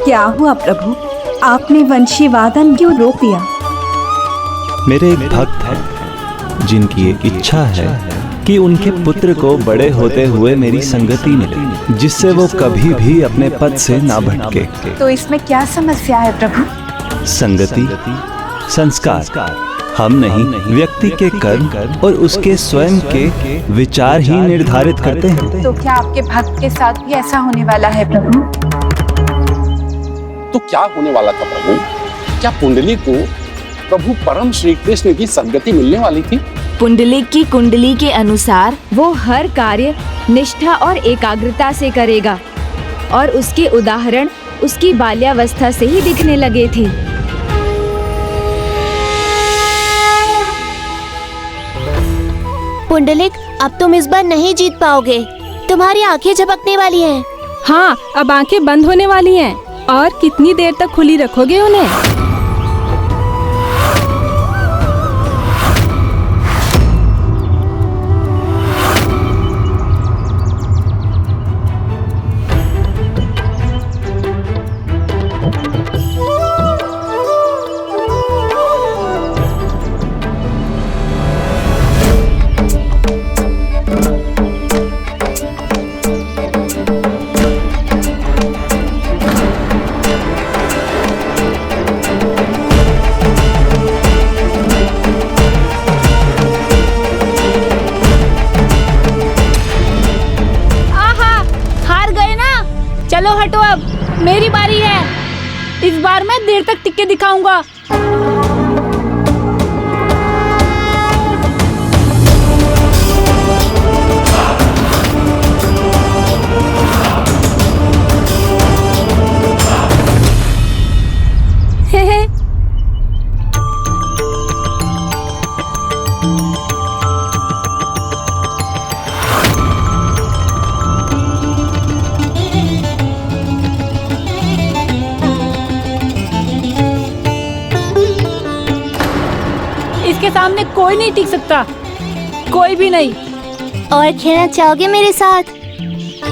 क्या हुआ प्रभु, आपने वंशी वादन क्यों रोक दिया? मेरे एक भक्त हैं जिनकी एक इच्छा है कि उनके पुत्र को बड़े होते हुए मेरी संगति मिले, जिससे वो कभी भी अपने पद से ना भटके। तो इसमें क्या समस्या है प्रभु? संगति, संस्कार हम नहीं, व्यक्ति के कर्म और उसके स्वयं के विचार ही निर्धारित करते हैं। तो क्या आपके भक्त के साथ भी ऐसा होने वाला है प्रभु? तो क्या होने वाला था प्रभु? क्या पुंडली को प्रभु परम श्री कृष्ण की संगति मिलने वाली थी? पुंडलिक की कुंडली के अनुसार वो हर कार्य निष्ठा और एकाग्रता से करेगा और उसके उदाहरण उसकी बाल्यावस्था से ही दिखने लगे थे। पुंडलिक, अब तुम इस बार नहीं जीत पाओगे। तुम्हारी आंखें झपकने वाली हैं। हाँ, अब आंखें बंद होने वाली हैं। और कितनी देर तक खुली रखोगे उन्हें? चलो हटो, अब मेरी बारी है। इस बार मैं देर तक टिक के दिखाऊंगा। इसके सामने कोई नहीं टिक सकता, कोई भी नहीं। और खेलना चाहोगे मेरे साथ?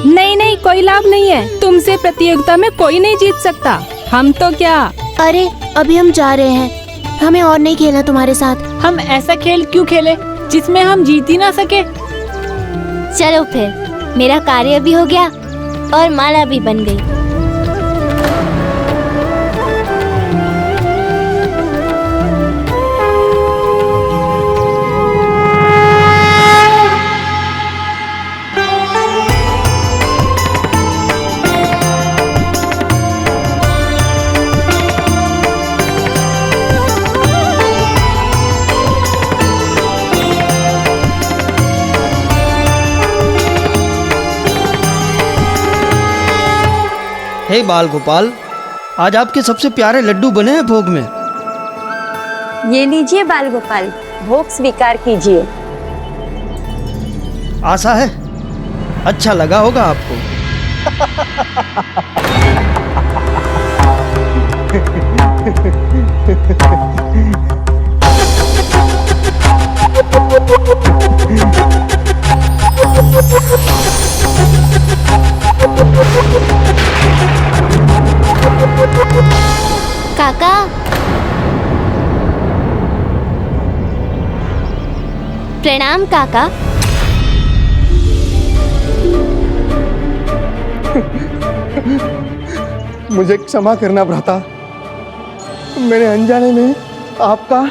नहीं नहीं, कोई लाभ नहीं है। तुमसे प्रतियोगिता में कोई नहीं जीत सकता। हम तो क्या। अरे अभी हम जा रहे हैं, हमें और नहीं खेलना तुम्हारे साथ। हम ऐसा खेल क्यों खेले जिसमें हम जीत ही ना सके? चलो फिर, मेरा कार्य भी हो गया और माला भी बन गई। हे बाल गोपाल, आज आपके सबसे प्यारे लड्डू बने हैं भोग में। ये लीजिए बाल गोपाल, भोग स्वीकार कीजिए। आशा है अच्छा लगा होगा आपको। काका, प्रणाम काका। मुझे क्षमा करना भ्राता, मैंने अनजाने में आपका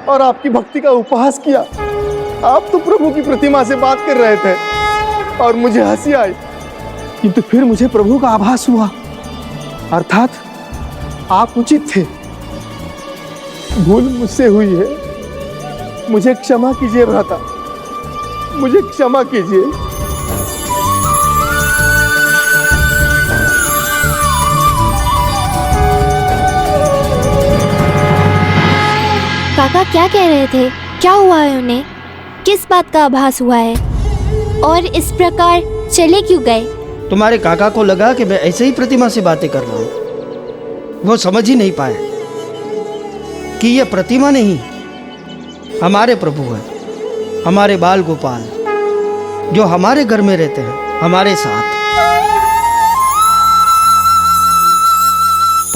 और आपकी भक्ति का उपहास किया। आप तो प्रभु की प्रतिमा से बात कर रहे थे और मुझे हंसी आई, किंतु फिर मुझे प्रभु का आभास हुआ, अर्थात आप उचित थे। भूल मुझसे हुई है, मुझे क्षमा कीजिए भ्राता, मुझे क्षमा कीजिए। काका क्या कह रहे थे? क्या हुआ है उन्हें? किस बात का आभास हुआ है? और इस प्रकार चले क्यों गए? तुम्हारे काका को लगा कि मैं ऐसे ही प्रतिमा से बातें कर रहा हूँ। वो समझ ही नहीं पाए कि ये प्रतिमा नहीं, हमारे प्रभु है, हमारे बाल गोपाल, जो हमारे घर में रहते हैं, हमारे साथ।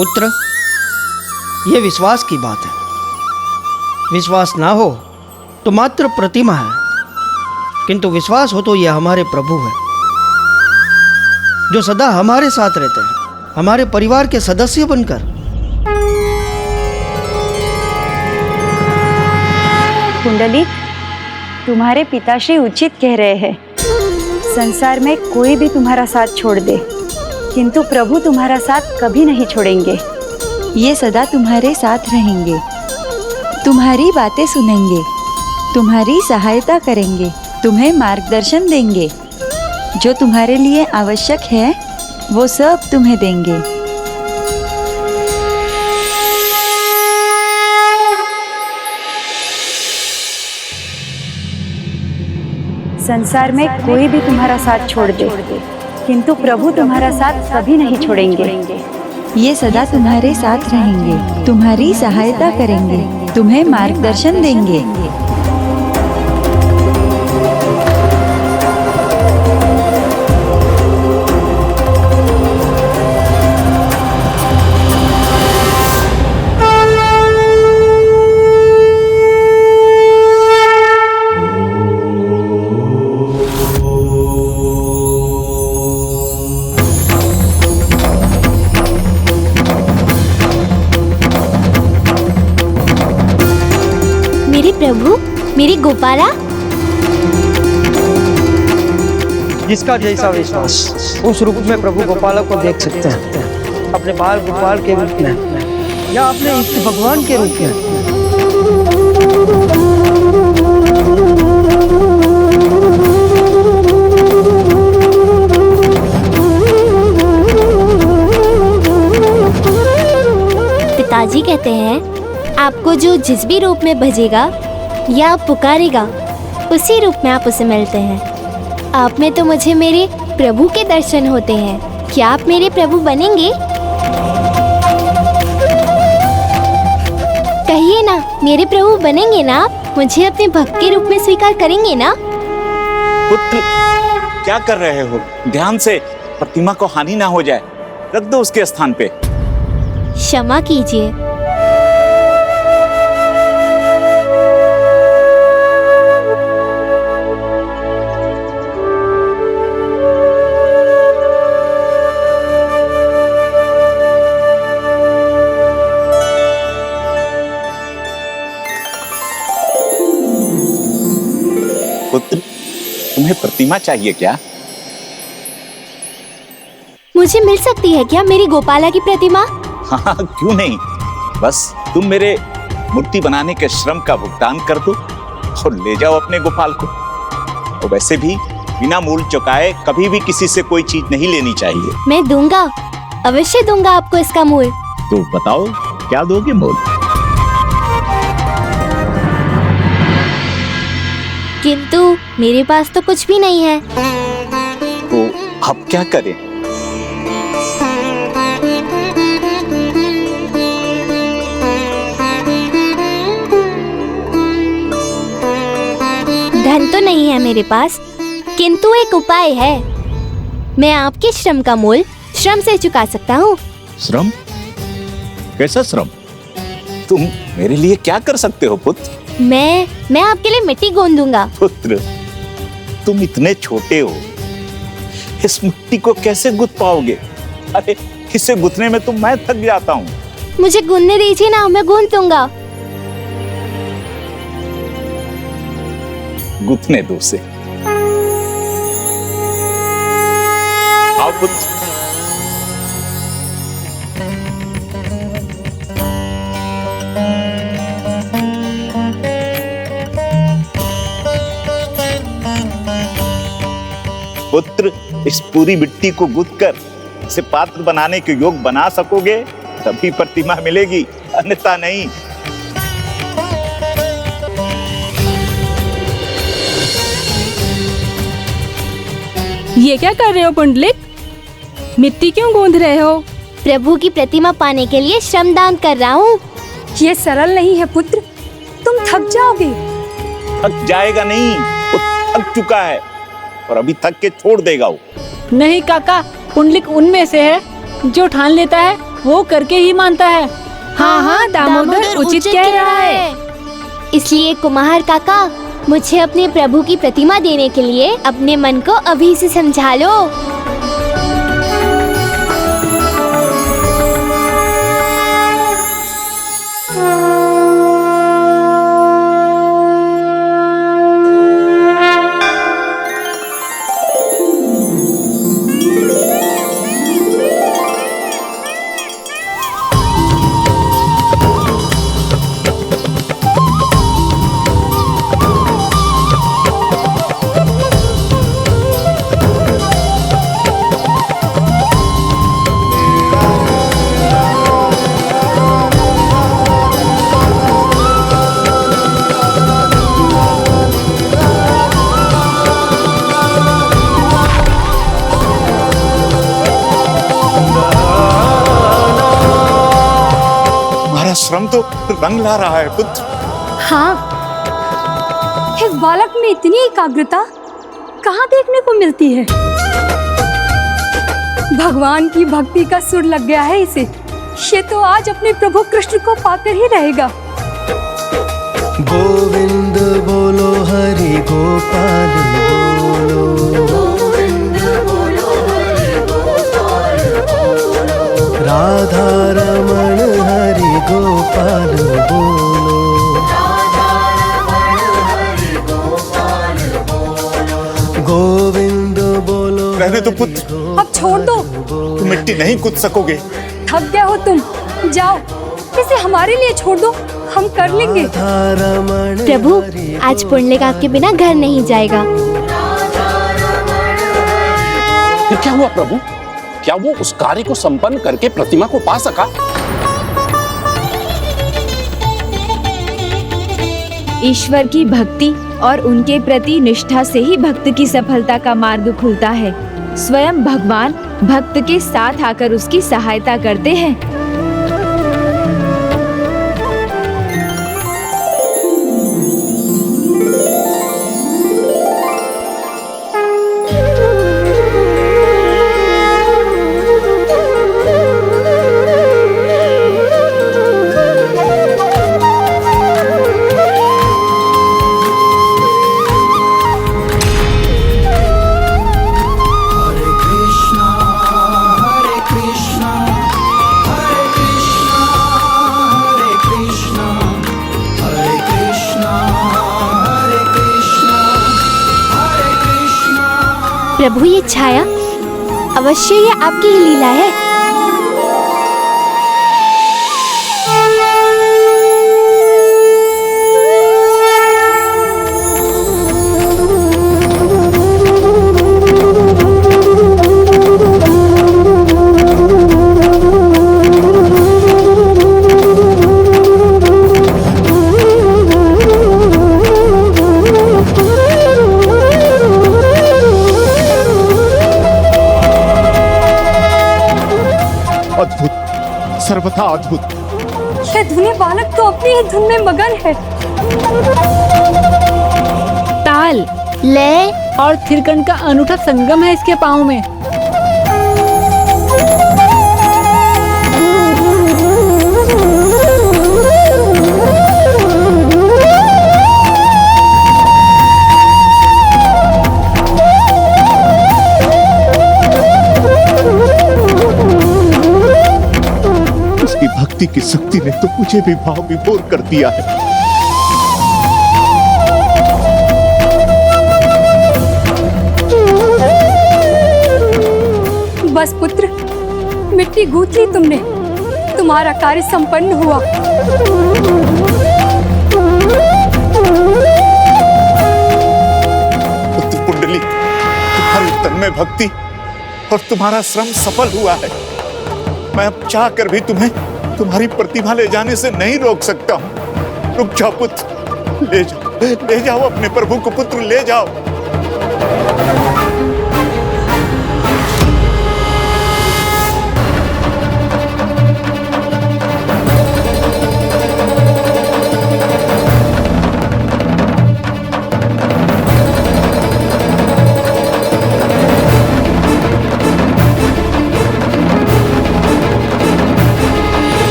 पुत्र, ये विश्वास की बात है। विश्वास ना हो तो मात्र प्रतिमा है, किंतु विश्वास हो तो ये हमारे प्रभु है, जो सदा हमारे साथ रहते हैं, हमारे परिवार के सदस्य बनकर। कुंडली, तुम्हारे पिताश्री उचित कह रहे हैं। संसार में कोई भी तुम्हारा साथ छोड़ दे, किंतु प्रभु तुम्हारा साथ कभी नहीं छोड़ेंगे। ये सदा तुम्हारे साथ रहेंगे, तुम्हारी बातें सुनेंगे, तुम्हारी सहायता करेंगे, तुम्हें मार्गदर्शन देंगे। जो तुम्हारे लिए आवश्यक है वो सब तुम्हें देंगे। संसार में कोई भी तुम्हारा साथ छोड़ दे, किंतु प्रभु तुम्हारा साथ कभी नहीं छोड़ेंगे। ये सदा तुम्हारे साथ रहेंगे, तुम्हारी सहायता करेंगे, तुम्हें मार्गदर्शन देंगे। मेरे प्रभु, मेरी गोपाला। जिसका जैसा विश्वास उस रूप में प्रभु गोपाला को देख सकते हैं, अपने बाल गोपाल के रूप में या अपने इष्ट भगवान के रूप में। पिताजी कहते हैं आपको जो जिस भी रूप में भजेगा या पुकारेगा, उसी रूप में आप उसे मिलते हैं। आप में तो मुझे मेरे प्रभु के दर्शन होते हैं। क्या आप मेरे प्रभु बनेंगे? कहिए ना, मेरे प्रभु बनेंगे ना आप? मुझे अपने भक्त के रूप में स्वीकार करेंगे ना? पुत्र, क्या कर रहे हो? ध्यान से, प्रतिमा को हानि ना हो जाए। रख दो उसके स्थान पे। क्षमा कीजिए। पुत्र, तुम्हें प्रतिमा चाहिए क्या? मुझे मिल सकती है क्या मेरी गोपाला की प्रतिमा? हाँ, क्यों नहीं। बस तुम मेरे मूर्ति बनाने के श्रम का भुगतान कर दो और ले जाओ अपने गोपाल को। और वैसे भी बिना मूल चुकाए कभी भी किसी से कोई चीज नहीं लेनी चाहिए। मैं दूंगा, अवश्य दूंगा आपको इसका मूल। तो बताओ, क्या दोगे मूल? किंतु मेरे पास तो कुछ भी नहीं है। तो अब क्या करें? धन तो नहीं है मेरे पास, किंतु एक उपाय है। मैं आपके श्रम का मूल श्रम से चुका सकता हूँ। श्रम? कैसा श्रम? तुम मेरे लिए क्या कर सकते हो पुत्र? मैं आपके लिए मिट्टी गूंद दूंगा। पुत्र, तुम इतने छोटे हो, इस मिट्टी को कैसे गुथ पाओगे? अरे इसे गुथने में तो मैं थक जाता हूँ। मुझे गूंदने दीजिए ना, मैं गूंद दूंगा। गुथने दो उसे। आओ पुत्र। पुत्र, इस पूरी मिट्टी को गूंथकर इसे पात्र बनाने के योग बना सकोगे तभी प्रतिमा मिलेगी, अन्यथा नहीं। ये क्या कर रहे हो पुंडलिक? मिट्टी क्यों गूंथ रहे हो? प्रभु की प्रतिमा पाने के लिए श्रमदान कर रहा हूँ। ये सरल नहीं है पुत्र, तुम थक जाओगे। थक जाएगा नहीं, वो थक चुका है और अभी थक के छोड़ देगा वो। नहीं काका, पुंडलिक उनमें से है जो ठान लेता है वो करके ही मानता है। हाँ हाँ, दामोदर उचित कह रहा है। इसलिए कुम्हार काका, मुझे अपने प्रभु की प्रतिमा देने के लिए अपने मन को अभी से समझा लो। श्रम तो रंग ला रहा है पुत्र। हाँ, इस बालक में इतनी एकाग्रता कहाँ देखने को मिलती है। भगवान की भक्ति का सुर लग गया है इसे। ये तो आज अपने प्रभु कृष्ण को पाकर ही रहेगा। गोविंद बोलो हरि गोपाल बोलो, गोविंद बोलो हरि गोपाल बोलो, राधा रमण हरि गोपाल बोलो, राधा रमण हरि गोपाल बोलो, गोविंद बोलो। रहने दो पुत्र, अब छोड़ दो। तुम मिट्टी नहीं कूद सकोगे। थक गए हो तुम, जाओ इसे हमारे लिए छोड़ दो, हम कर लेंगे। प्रभु, आज पुण्यका के बिना घर नहीं जाएगा। फिर क्या हुआ प्रभु? क्या वो उस कार्य को संपन्न करके प्रतिमा को पा सका? ईश्वर की भक्ति और उनके प्रति निष्ठा से ही भक्त की सफलता का मार्ग खुलता है। स्वयं भगवान भक्त के साथ आकर उसकी सहायता करते हैं। प्रभु, ये छाया अवश्य ये आपकी ही लीला है। अद्भुत, सर्वथा अद्भुत। ये धुने बालक तो अपनी ही धुन में मगन है। ताल, लय और थिरकन का अनूठा संगम है इसके पाँव में। भक्ति की शक्ति ने तो मुझे भी भाव विभोर कर दिया है। बस पुत्र, मिट्टी गूंथ ली तुमने, तुम्हारा कार्य संपन्न हुआ। पुत्र कुंडली, तुम्हारी तन्मय भक्ति और तुम्हारा श्रम सफल हुआ है। मैं अब चाह कर भी तुम्हें तुम्हारी प्रतिभा ले जाने से नहीं रोक सकता हूँ। रुक जाओ पुत्र, ले जाओ अपने प्रभु को पुत्र, ले जाओ।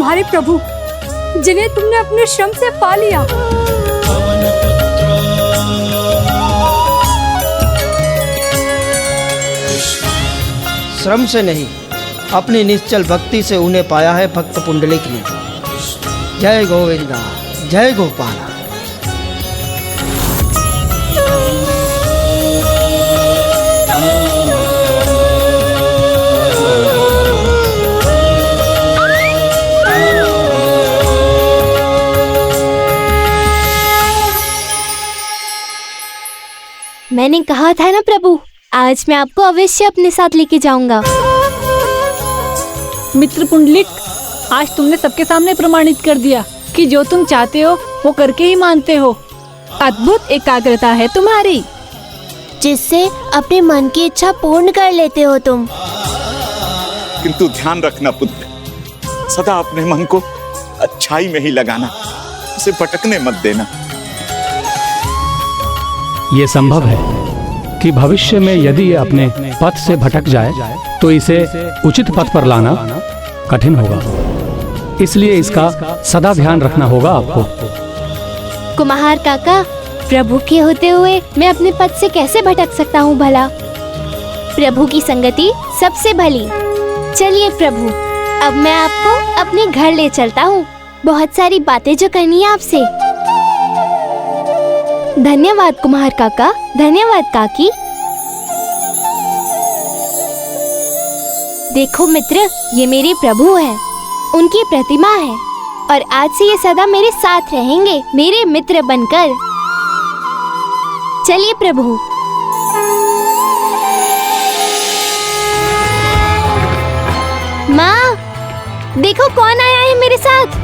तुम्हारे प्रभु जिन्हें तुमने अपने श्रम से पा लिया। श्रम से नहीं, अपनी निश्चल भक्ति से उन्हें पाया है भक्त पुंडलिक ने। जय गोविंदा, जय गोपाला। मैंने कहा था ना प्रभु, आज मैं आपको अवश्य अपने साथ लेके जाऊंगा। मित्र पुंडलिक, आज तुमने सबके सामने प्रमाणित कर दिया कि जो तुम चाहते हो वो करके ही मानते हो। अद्भुत एकाग्रता है तुम्हारी, जिससे अपने मन की इच्छा पूर्ण कर लेते हो तुम। किंतु ध्यान रखना पुत्र, सदा अपने मन को अच्छाई में ही लगाना, उसे भटकने मत देना। ये संभव है कि भविष्य में यदि ये अपने पथ से भटक जाए तो इसे उचित पथ पर लाना कठिन होगा। इसलिए इसका सदा ध्यान रखना होगा आपको। कुम्हार काका, प्रभु के होते हुए मैं अपने पथ से कैसे भटक सकता हूँ भला? प्रभु की संगति सबसे भली। चलिए प्रभु, अब मैं आपको अपने घर ले चलता हूँ। बहुत सारी बातें जो करनी है आपसे। धन्यवाद कुम्हार काका, धन्यवाद काकी। देखो मित्र, ये मेरे प्रभु हैं, उनकी प्रतिमा है और आज से ये सदा मेरे साथ रहेंगे, मेरे मित्र बनकर। चलिए प्रभु। माँ, देखो कौन आया है मेरे साथ।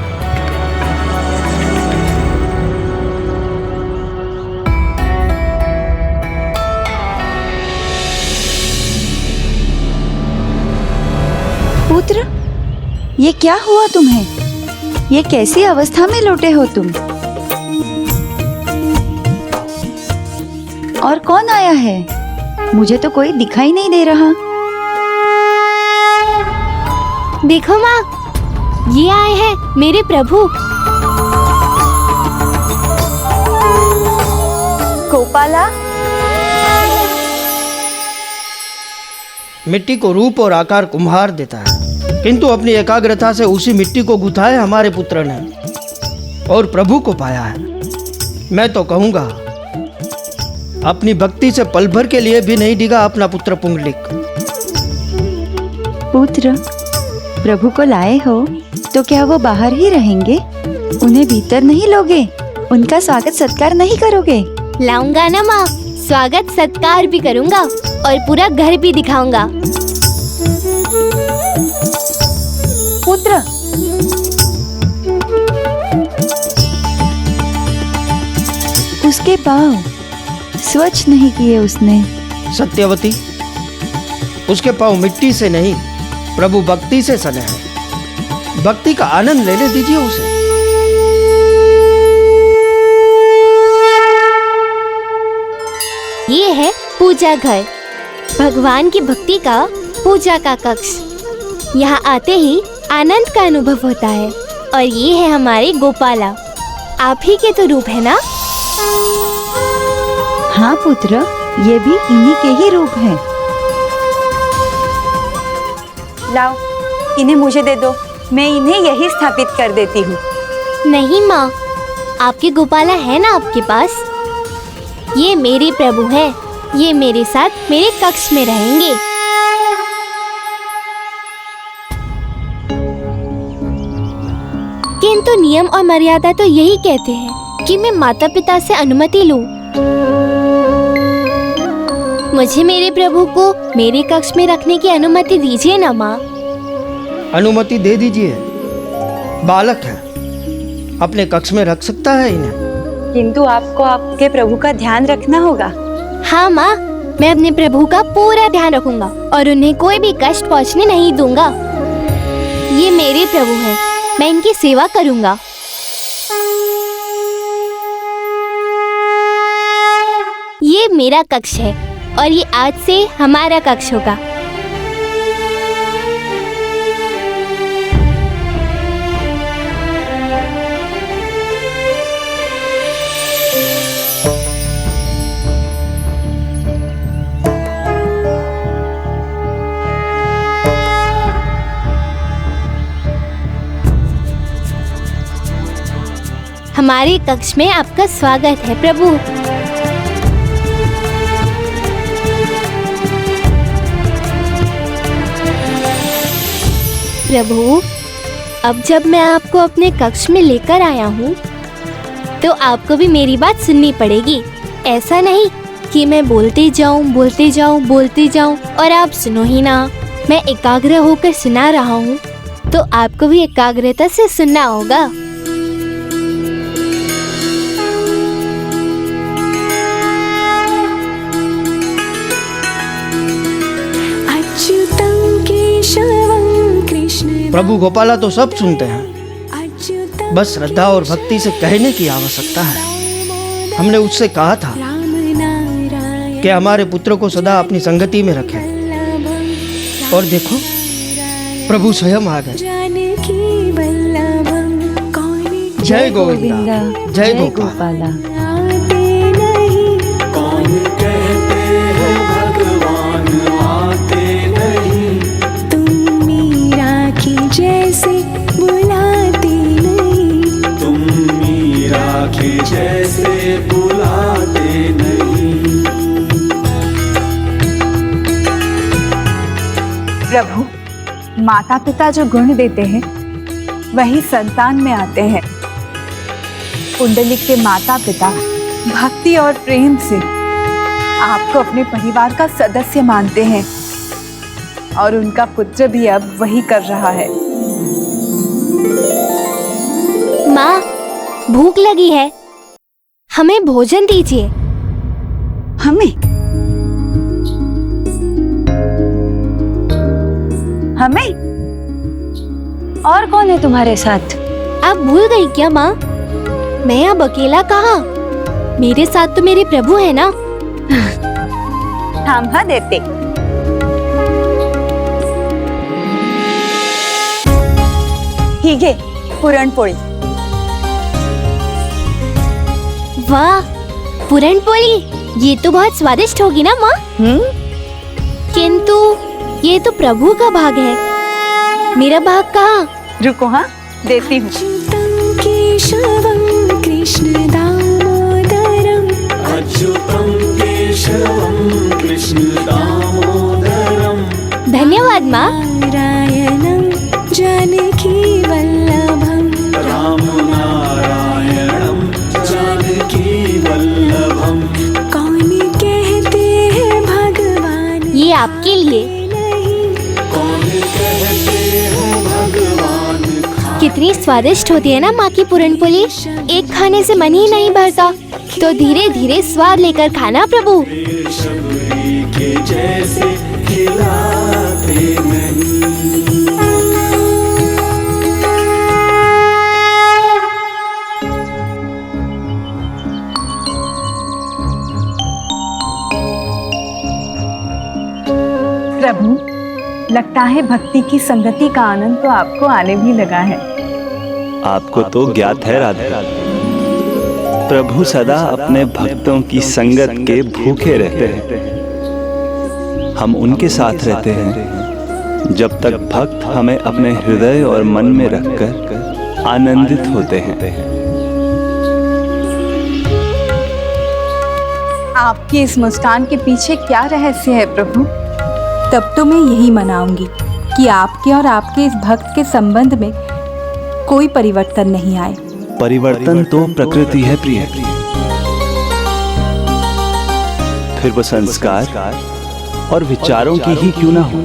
पुत्र, ये क्या हुआ तुम्हें? ये कैसी अवस्था में लौटे हो तुम? और कौन आया है? मुझे तो कोई दिखाई नहीं दे रहा। देखो माँ, ये आए हैं मेरे प्रभु। गोपाला, मिट्टी को रूप और आकार कुम्हार देता है, किंतु अपनी एकाग्रता से उसी मिट्टी को गुथा है हमारे पुत्र ने और प्रभु को पाया है। मैं तो कहूंगा, अपनी भक्ति से पल भर के लिए भी नहीं डिगा अपना पुत्र पुंडलिक। पुत्र, प्रभु को लाए हो तो क्या वो बाहर ही रहेंगे? उन्हें भीतर नहीं लोगे? उनका स्वागत सत्कार नहीं करोगे? लाऊंगा ना माँ, स्वागत सत्कार भी करूंगा और पूरा घर भी दिखाऊंगा। पुत्र, उसके पाँव स्वच्छ नहीं किए उसने। सत्यवती, उसके पाँव मिट्टी से नहीं, प्रभु भक्ति से सने हैं। भक्ति का आनंद लेने दीजिए उसे। ये है पूजा घर, भगवान की भक्ति का पूजा का कक्ष। यहाँ आते ही आनंद का अनुभव होता है। और ये है हमारे गोपाला, आप ही के तो रूप है ना? हाँ पुत्र, ये भी इन्हीं के ही रूप हैं। लाओ, इन्हें मुझे दे दो, मैं इन्हें यही स्थापित कर देती हूँ। नहीं माँ, आपके गोपाला है ना आपके पास? ये मेरे प्रभु हैं, ये मेरे साथ मेरे कक्ष में रहेंगे। किंतु नियम और मर्यादा तो यही कहते हैं कि मैं माता पिता से अनुमति लूं। मुझे मेरे प्रभु को मेरे कक्ष में रखने की अनुमति दीजिए ना माँ। अनुमति दे दीजिए, बालक है, अपने कक्ष में रख सकता है इन्हें। किंतु आपको आपके प्रभु का ध्यान रखना होगा। हाँ माँ, मैं अपने प्रभु का पूरा ध्यान रखूंगा और उन्हें कोई भी कष्ट पहुँचने नहीं दूंगा। ये मेरे प्रभु हैं, मैं इनकी सेवा करूंगा। ये मेरा कक्ष है और ये आज से हमारा कक्ष होगा। हमारे कक्ष में आपका स्वागत है प्रभु। प्रभु, अब जब मैं आपको अपने कक्ष में लेकर आया हूँ तो आपको भी मेरी बात सुननी पड़ेगी। ऐसा नहीं कि मैं बोलते जाऊँ और आप सुनो ही ना। मैं एकाग्र होकर सुना रहा हूँ तो आपको भी एकाग्रता से सुनना होगा। प्रभु गोपाला तो सब सुनते हैं, बस श्रद्धा और भक्ति से कहने की आवश्यकता है। हमने उससे कहा था कि हमारे पुत्र को सदा अपनी संगति में रखें, और देखो प्रभु स्वयं आ गए। जय गोविंदा, जय गोपाला। जैसे बुलाते नहीं, तुम मीरा के जैसे बुलाते नहीं। प्रभु, माता पिता जो गुण देते हैं वही संतान में आते हैं। पुंडलिक के माता पिता भक्ति और प्रेम से आपको अपने परिवार का सदस्य मानते हैं और उनका पुत्र भी अब वही कर रहा है। माँ, भूख लगी है, हमें भोजन दीजिए। हमें? हमें? और कौन है तुम्हारे साथ? आप भूल गई क्या माँ? मैं अब अकेला कहाँ? मेरे साथ तो मेरे प्रभु है ना। थांभा देते। हीगे पुरणपोळी। वाह, पुरणपोली, ये तो बहुत स्वादिष्ट होगी ना माँ? किंतु ये तो प्रभु का भाग है, मेरा भाग कहाँ? रुको, हाँ देती हूँ। केशवं कृष्ण दामोदरम, अच्युतं केशवं कृष्ण दामोदरम। धन्यवाद माँ। नारायणं जानकी वल्लभम, राम नारायणं जानकी वल्लभम। कौन कहते हैं भगवान, ये आपके लिए। कौन कहते हैं भगवान। कितनी स्वादिष्ट होती है ना माँ की पुरणपोली। एक खाने से मन ही नहीं भरता, तो धीरे धीरे स्वाद लेकर खाना प्रभु। शबरी के जैसे खिलाते नहीं। प्रभु, लगता है भक्ति की संगति का आनंद तो आपको आने भी लगा है। आपको तो ज्ञात है राधा, प्रभु सदा अपने भक्तों की संगत के भूखे रहते हैं। हम उनके साथ रहते हैं जब तक भक्त हमें अपने हृदय और मन में रखकर आनंदित होते हैं। आपकी इस मुस्कान के पीछे क्या रहस्य है प्रभु? तब तो मैं यही मनाऊंगी कि आपके और आपके इस भक्त के संबंध में कोई परिवर्तन नहीं आए। परिवर्तन तो प्रकृति है प्रिय, फिर वो संस्कार और विचारों की ही क्यों ना हो।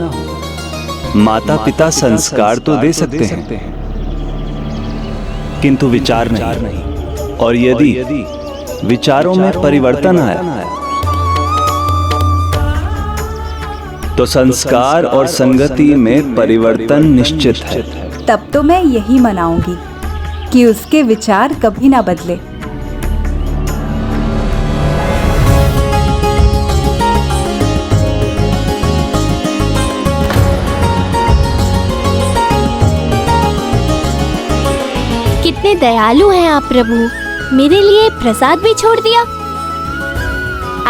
माता पिता संस्कार तो दे सकते हैं किंतु विचार नहीं, और यदि विचारों में परिवर्तन आया तो संस्कार और संगति में परिवर्तन निश्चित है। तब तो मैं यही मनाऊंगी कि उसके विचार कभी ना बदले। कितने दयालु हैं आप प्रभु, मेरे लिए प्रसाद भी छोड़ दिया।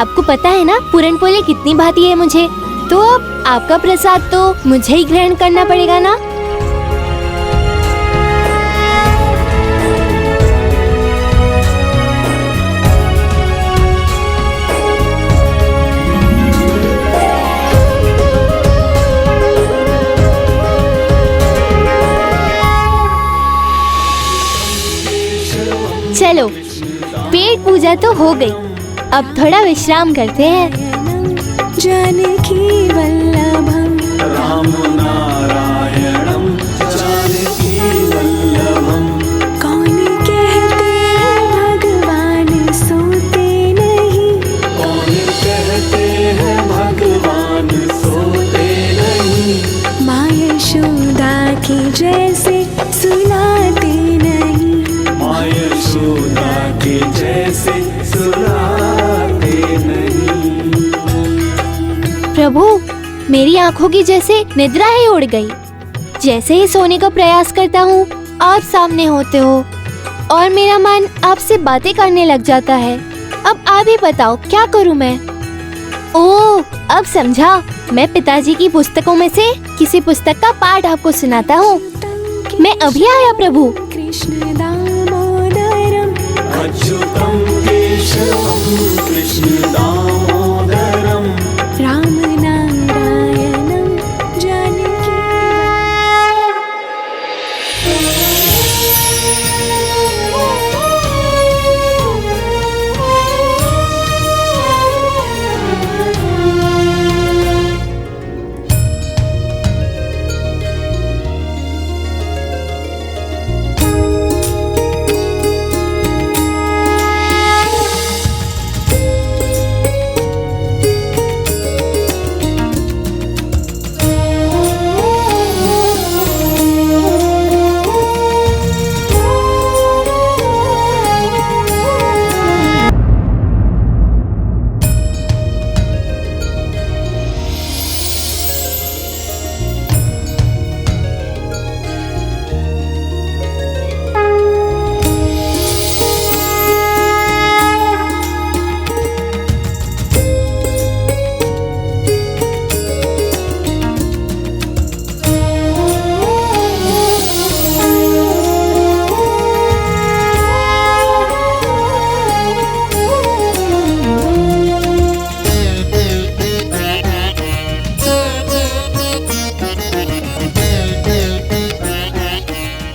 आपको पता है ना पुरणपोली कितनी भाती है मुझे, तो अब आपका प्रसाद तो मुझे ही ग्रहण करना पड़ेगा ना। पूजा तो हो गई, अब थोड़ा विश्राम करते हैं। जानकी वल्लभम राम नारायणम जानकी वल्लभम। कौन कहते हैं भगवान सोते नहीं, कौन कहते हैं भगवान सोते नहीं। माँ यशोदा की जैसे सुलाते नहीं, माँ यशोदा की जैसे सुलाते नहीं। प्रभु, मेरी आंखों की जैसे निद्रा ही उड़ गई। जैसे ही सोने का प्रयास करता हूँ, आप सामने होते हो और मेरा मन आपसे बातें करने लग जाता है। अब आप ही बताओ क्या करूँ मैं? ओह, अब समझा। मैं पिताजी की पुस्तकों में से किसी पुस्तक का पाठ आपको सुनाता हूँ। मैं अभी आया प्रभु। कृष्ण दामोदरम अच्युतम केशवम कृष्ण दामोदरम राम नारायणम जानकी।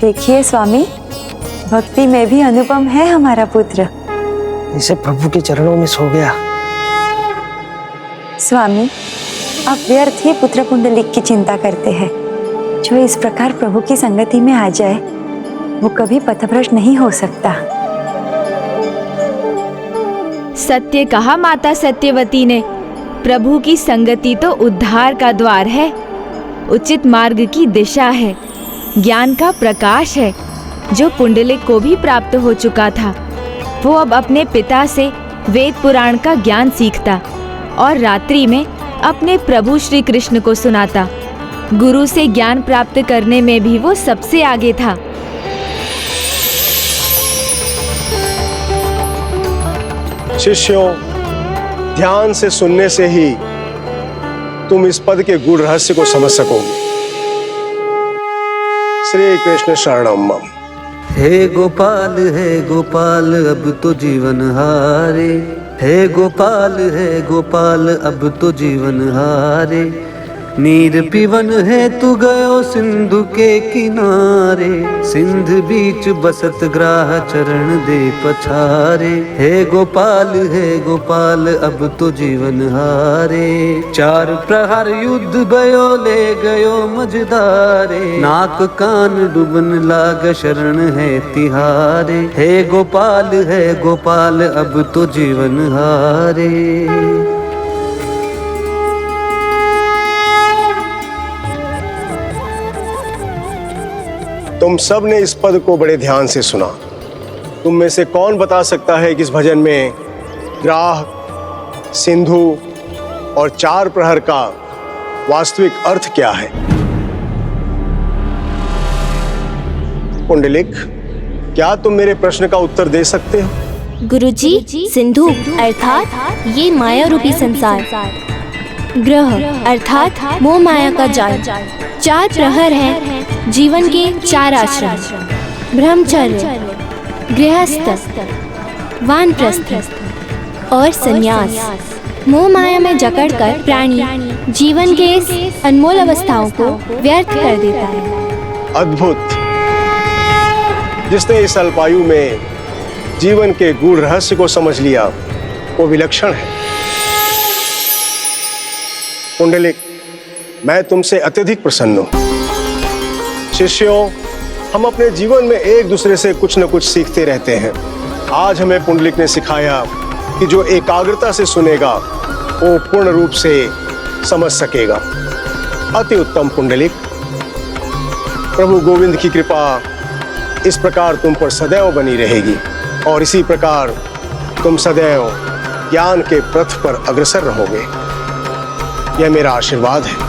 देखिए स्वामी, भक्ति में भी अनुपम है हमारा पुत्र। इसे प्रभु के चरणों में सो गया। स्वामी, आप व्यर्थ ही पुत्र पुंडलिक की चिंता करते हैं। जो इस प्रकार प्रभु की संगति में आ जाए, वो कभी पथभ्रष्ट नहीं हो सकता। सत्य कहा माता सत्यवती ने। प्रभु की संगति तो उद्धार का द्वार है, उचित मार्ग की दिशा है, ज्ञान का प्रकाश है, जो पुंडलिक को भी प्राप्त हो चुका था। वो अब अपने पिता से वेद पुराण का ज्ञान सीखता और रात्रि में अपने प्रभु श्री कृष्ण को सुनाता। गुरु से ज्ञान प्राप्त करने में भी वो सबसे आगे था। शिष्यों, ध्यान से सुनने से ही तुम इस पद के गूढ़ रहस्य को समझ सकोगे। श्री कृष्ण शरणम मम। हे गोपाल अब तो जीवन हारे, हे गोपाल अब तो जीवन हारे। नीर पिवन है तू गयो सिंधु के किनारे, सिंध बीच बसत ग्राह चरण दे पछारे। हे गोपाल अब तो जीवन हारे। चार प्रहर युद्ध भयो ले गयो मझदारे, नाक कान डुबन लाग शरण है तिहारे। हे गोपाल अब तो जीवन हारे। तुम सब ने इस पद को बड़े ध्यान से सुना। तुम में से कौन बता सकता है कि इस भजन में ग्राह, सिंधु और चार प्रहर का वास्तविक अर्थ क्या है? पुंडलिक, क्या तुम मेरे प्रश्न का उत्तर दे सकते हो? गुरुजी, सिंधु अर्थात ये माया रूपी संसार, ग्रह अर्थात मोह माया का जाल, चार प्रहर हैं जीवन के चार आश्रम, ब्रह्मचर्य, गृहस्थ, वानप्रस्थ और संन्यास। मोह माया में जकड़कर प्राणी जीवन के इस अनमोल अवस्थाओं को व्यर्थ कर देता है। अद्भुत। जिसने इस अल्पायु में जीवन के गूढ़ रहस्य को समझ लिया वो विलक्षण है। पुंडलिक, मैं तुमसे अत्यधिक प्रसन्न हूं। शिष्यों, हम अपने जीवन में एक दूसरे से कुछ न कुछ सीखते रहते हैं। आज हमें पुंडलिक ने सिखाया कि जो एकाग्रता से सुनेगा वो पूर्ण रूप से समझ सकेगा। अति उत्तम पुंडलिक। प्रभु गोविंद की कृपा इस प्रकार तुम पर सदैव बनी रहेगी और इसी प्रकार तुम सदैव ज्ञान के पथ पर अग्रसर रहोगे। यह मेरा आशीर्वाद है।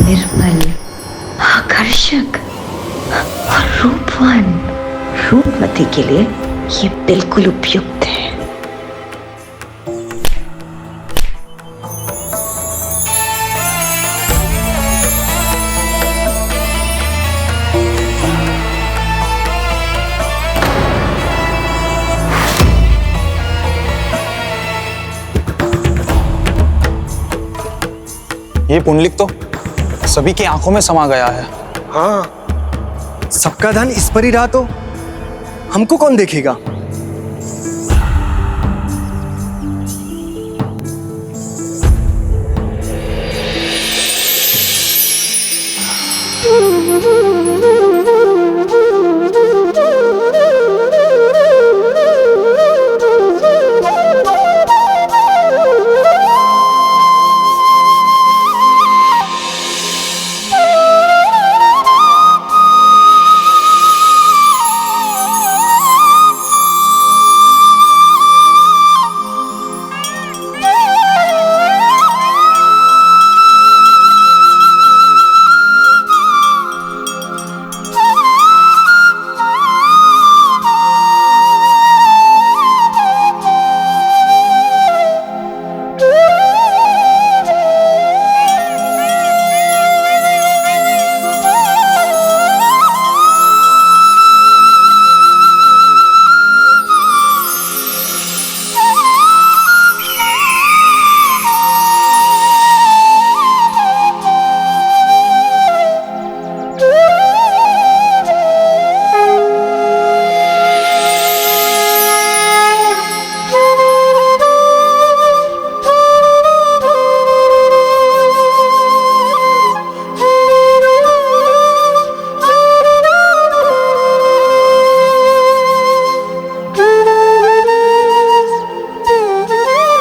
निर्मल, आकर्षक और रूपवान रूपमती के लिए ये बिल्कुल उपयुक्त है। ये पुंडलिक तो सभी की आंखों में समा गया है। हाँ, सबका ध्यान इस पर ही रहा तो हमको कौन देखेगा?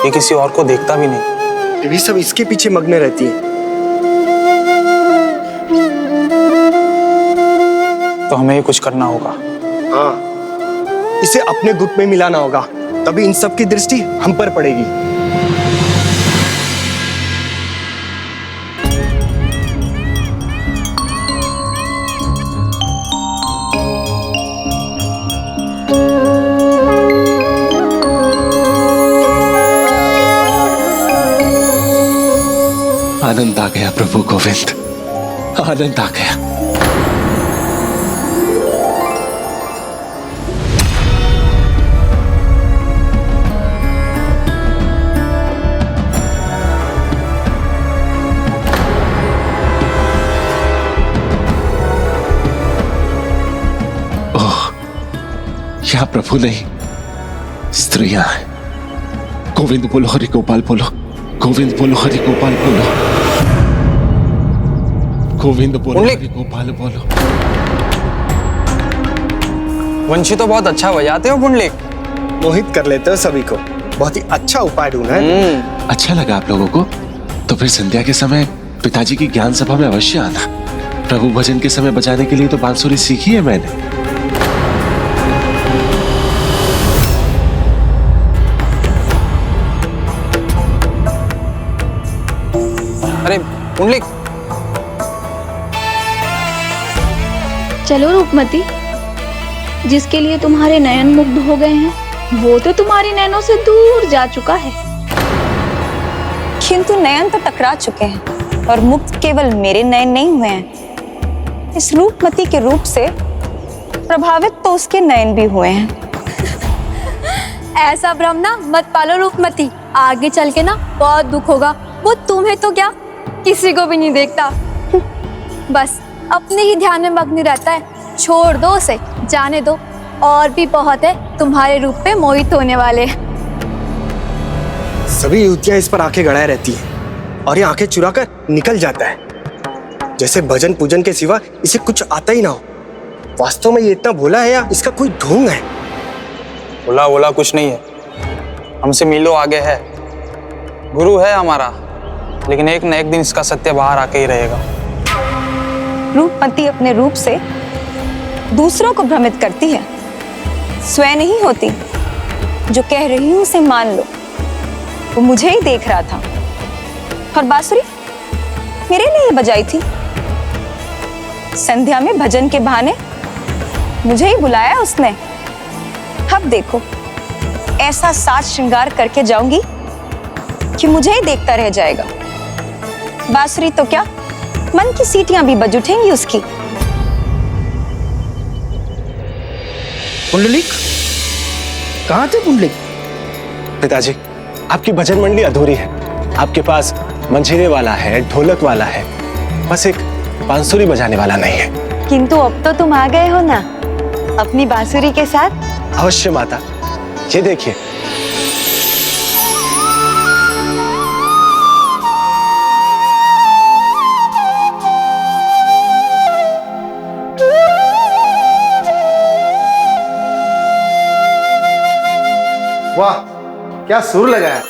ये किसी और को देखता भी नहीं। ये भी सब इसके पीछे मग्न रहती है। तो हमें ही कुछ करना होगा। हाँ, इसे अपने गुट में मिलाना होगा, तभी इन सब की दृष्टि हम पर पड़ेगी। आनंद आ गया प्रभु गोविंद, आनंद आ गया। ओह, यहाँ प्रभु नहीं, स्त्रियां हैं। गोविंद बोलो, हरि गोपाल बोलो, गोविंद बोलो, हरि गोपाल बोलो, गोविंद बोलो, हरि गोपाल बोलो। वंशी तो बहुत अच्छा बजाते हो पुंडलिक। मोहित कर लेते हो सभी को। बहुत ही अच्छा उपाय ढूंढा है। अच्छा लगा आप लोगों को? तो फिर संध्या के समय पिताजी की ज्ञान सभा में अवश्य आना। प्रभु भजन के समय बजाने के लिए तो बांसुरी सीखी है मैंने। अरे पुंडलिक, चलो रूपमती, जिसके लिए तुम्हारे नयन मुग्ध हो गए हैं वो तो तुम्हारी नैनों से दूर जा चुका है। किंतु नयन तो टकरा चुके हैं और मुक्त केवल मेरे नयन नहीं हुए हैं, इस रूपमती के रूप से प्रभावित तो उसके नयन भी हुए हैं। ऐसा भ्रम ना मत पालो रूपमती, आगे चल के ना बहुत दुख होगा। वो तुम्हें तो क्या किसी को भी नहीं देखता, बस अपने ही ध्यान में मग्न रहता है। छोड़ दो उसे, जाने दो, और भी बहुत है तुम्हारे रूप पे मोहित होने वाले। सभी युवतियां इस पर आंखें गड़ाए रहती हैं और ये आंखें चुरा कर निकल जाता है, जैसे भजन पूजन के सिवा इसे कुछ आता ही ना हो। वास्तव में ये इतना भोला है या इसका कोई ढोंग है? बोला बोला कुछ नहीं है, हमसे मीलों आगे है। गुरु है हमारा, लेकिन एक न एक दिन इसका सत्य बाहर आके ही रहेगा। रूपमती अपने रूप से दूसरों को भ्रमित करती है, स्वयं नहीं होती। जो कह रही हूं उसे मान लो। वो मुझे ही देख रहा था और बांसुरी मेरे लिए बजाई थी। संध्या में भजन के बहाने मुझे ही बुलाया उसने। अब देखो, ऐसा साज श्रृंगार करके जाऊंगी कि मुझे ही देखता रह जाएगा। बांसुरी तो क्या, मन की सीटियां भी बज उठेंगी उसकी। पुंडलिक, कहाँ थे पुंडलिक? पिताजी, आपकी भजन मंडली अधूरी है। आपके पास मंजीरे वाला है, ढोलक वाला है, बस एक बांसुरी बजाने वाला नहीं है। किंतु अब तो तुम आ गए हो ना अपनी बांसुरी के साथ। अवश्य माता, ये देखिए। वाह, क्या सुर लगाया।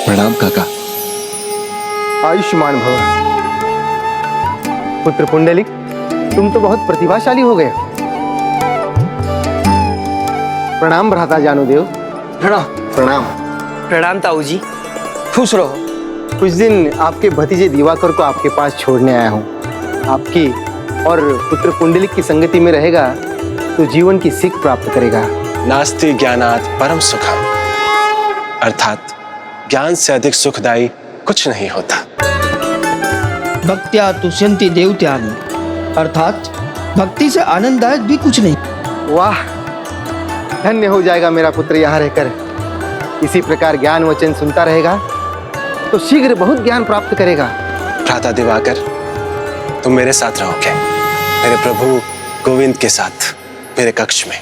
प्रणाम काका। आयुष्मान भव। पुत्र पुंडलिक, तुम तो बहुत प्रतिभाशाली हो गए। प्रणाम भ्राता जानुदेव। प्रणाम। प्रणाम। प्रणाम ताऊ जी, खुश रहो। कुछ दिन आपके भतीजे दिवाकर को आपके पास छोड़ने आया हूँ। आपकी और पुत्र पुंडलिक की संगति में रहेगा तो जीवन की सीख प्राप्त करेगा। नास्ति ज्ञानात् परम सुखम, अर्थात ज्ञान से अधिक सुखदायी कुछ नहीं होता। भक्त्या तुष्यन्ति देवत्यानि, अर्थात भक्ति से आनंददायक भी कुछ नहीं। वाह, धन्य हो जाएगा मेरा पुत्र यहाँ रहकर। इसी प्रकार ज्ञान वचन सुनता रहेगा तो शीघ्र बहुत ज्ञान प्राप्त करेगा। भ्राता दिवाकर, तुम मेरे साथ रहोगे, मेरे प्रभु गोविंद के साथ मेरे कक्ष में।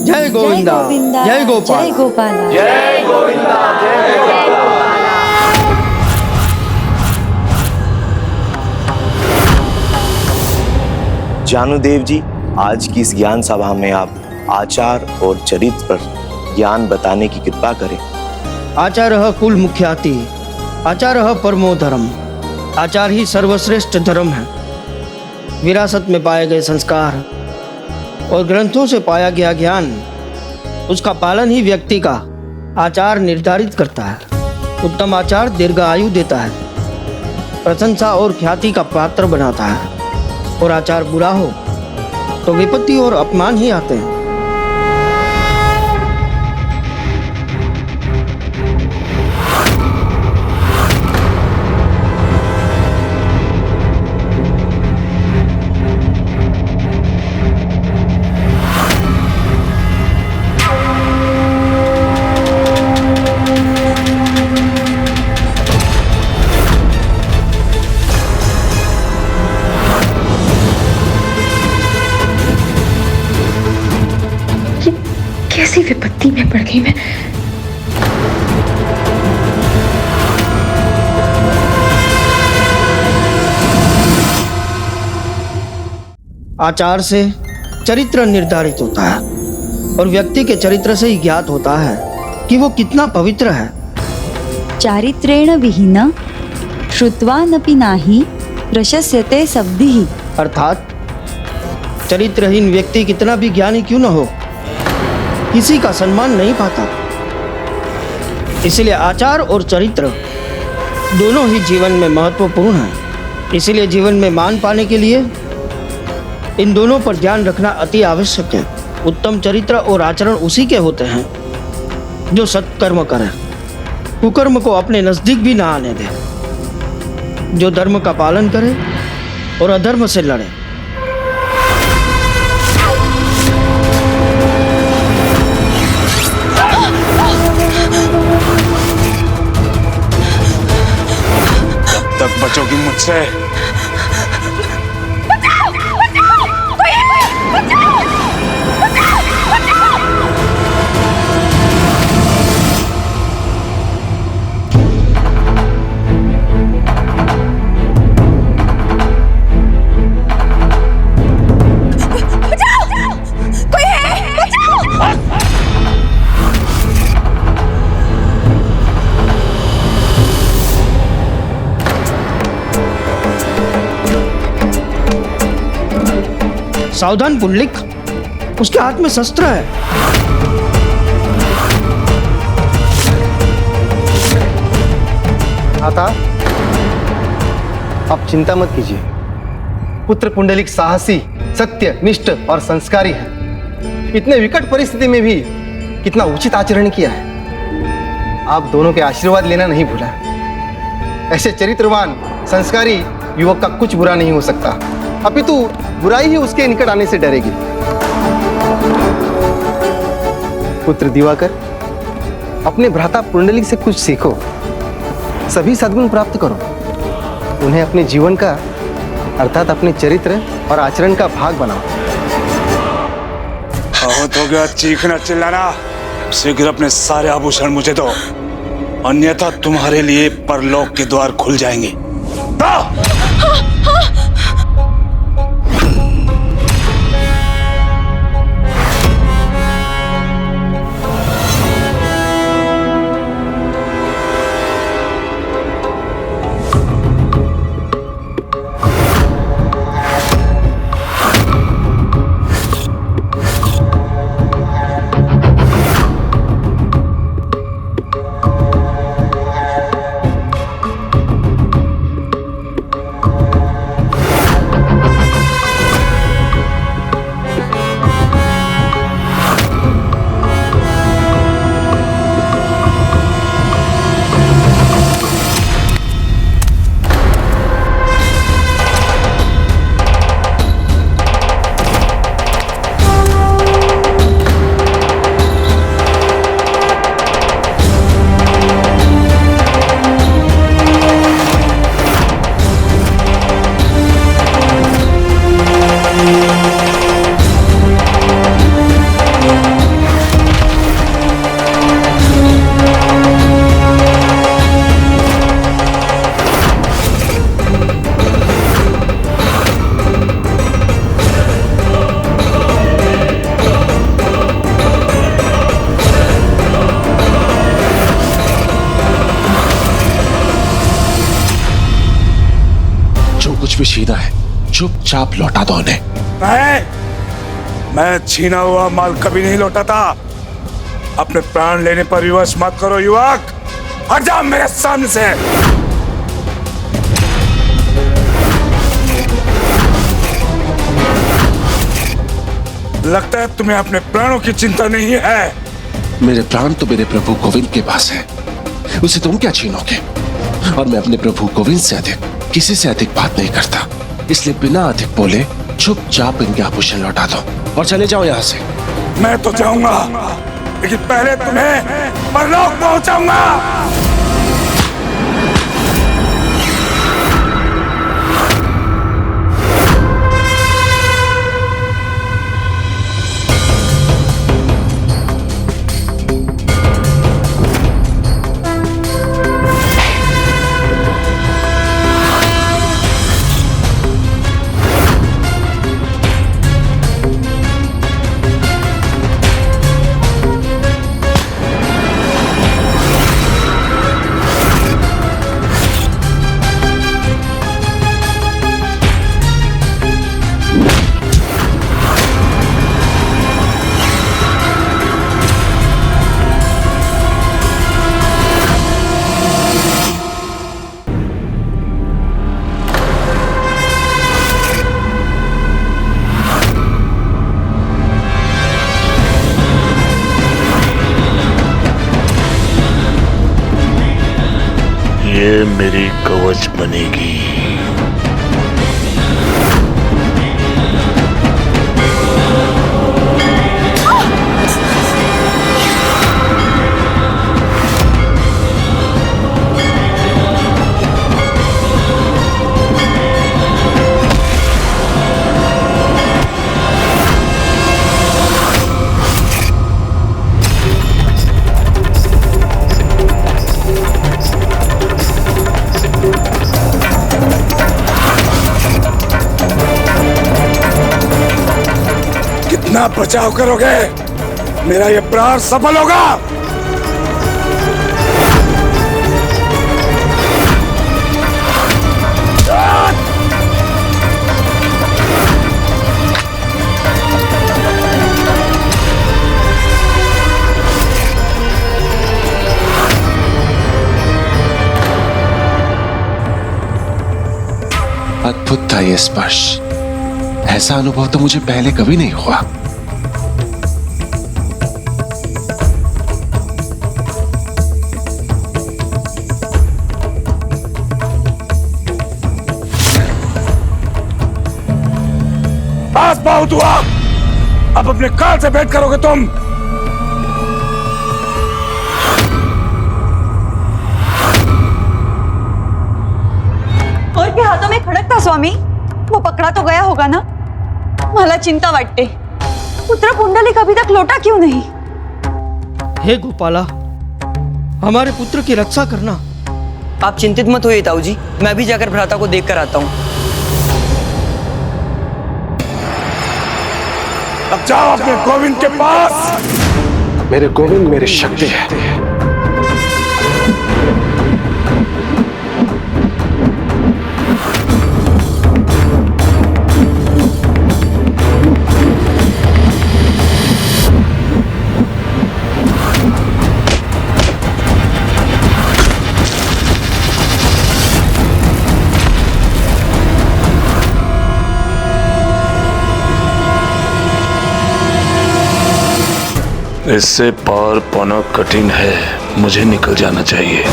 जय गोविंदा, जय गोपाल, जय गोपाला, जय गोविंदा, जय गोपाल। जानुदेव जी, आज की इस ज्ञान सभा में आप आचार और चरित्र पर ज्ञान बताने की कृपा करें। आचारः कुल मुख्याति, आचारः परमो धर्म। आचार ही सर्वश्रेष्ठ धर्म है। विरासत में पाए गए संस्कार और ग्रंथों से पाया गया ज्ञान, उसका पालन ही व्यक्ति का आचार निर्धारित करता है। उत्तम आचार दीर्घ आयु देता है, प्रशंसा और ख्याति का पात्र बनाता है, और आचार बुरा हो तो विपत्ति और अपमान ही आते हैं। कैसी विपत्ति में पड़ गई मैं। आचार से चरित्र निर्धारित होता है, और व्यक्ति के चरित्र से ही ज्ञात होता है कि वो कितना पवित्र है। चारित्रेण विहीन श्रुत्वानपि नाही प्रशस्यते शब्दिः। अर्थात चरित्रहीन व्यक्ति कितना भी ज्ञानी क्यों न हो, किसी का सम्मान नहीं पाता। इसलिए आचार और चरित्र दोनों ही जीवन में महत्वपूर्ण हैं। इसलिए जीवन में मान पाने के लिए इन दोनों पर ध्यान रखना अति आवश्यक है। उत्तम चरित्र और आचरण उसी के होते हैं जो सत्कर्म करे, कुकर्म को अपने नजदीक भी ना आने दे, जो धर्म का पालन करे और अधर्म से लड़े। तक बचोगी मुझसे? सावधान पुंडलिक, उसके हाथ में शस्त्र है। माता, आप चिंता मत कीजिए। पुत्र पुंडलिक साहसी, सत्य, निष्ठ और संस्कारी है। इतने विकट परिस्थिति में भी कितना उचित आचरण किया है। आप दोनों के आशीर्वाद लेना नहीं भूला। ऐसे चरित्रवान, संस्कारी युवक का कुछ बुरा नहीं हो सकता, अपितु बुराई ही उसके निकट आने से डरेगी। पुत्र दिवाकर, अपने भ्राता पुंडलिक से कुछ सीखो, सभी सद्गुण प्राप्त करो, उन्हें अपने जीवन का अर्थात अपने चरित्र और आचरण का भाग बनाओ। बहुत हो गया चीखना चिल्लाना, शीघ्र अपने सारे आभूषण मुझे दो, अन्यथा तुम्हारे लिए परलोक के द्वार खुल जाएंगे। चुपचाप लौटा दो उन्हें। मैं छीना हुआ माल कभी नहीं लौटाता। अपने प्राण लेने पर विवश मत करो युवक, हट जा मेरे सामने से। लगता है तुम्हें अपने प्राणों की चिंता नहीं है। मेरे प्राण तो मेरे प्रभु गोविंद के पास है, उसे तुम क्या छीनोगे? और मैं अपने प्रभु गोविंद से अधिक किसी से अधिक बात नहीं करता, इसलिए बिना अधिक बोले चुपचाप इनके आभूषण लौटा दो और चले जाओ यहाँ से। मैं तो जाऊंगा, लेकिन पहले तुम्हें परलोक पहुंचाऊंगा। ये मेरी कवच बनेगी। कितना बचाव करोगे? मेरा ये प्रहार सफल होगा। अद्भुत था ये स्पर्श, ऐसा अनुभव तो मुझे पहले कभी नहीं हुआ। पास बहुत हुआ, अब अपने काल से भेंट करोगे तुम। और के हाथों में खड़क था स्वामी, वो पकड़ा तो गया होगा ना? मला चिंता वाटते, पुत्र पुंडलिक अभी तक लौटा क्यों नहीं? हे गोपाला, हमारे पुत्र की रक्षा करना। आप चिंतित मत होइए ताऊ जी, मैं भी जाकर भ्राता को देख कर आता हूँ। अब जाओ अपने गोविंद के पास। मेरे गोविंद मेरी शक्ति है। इससे पार पाना कठिन है, मुझे निकल जाना चाहिए।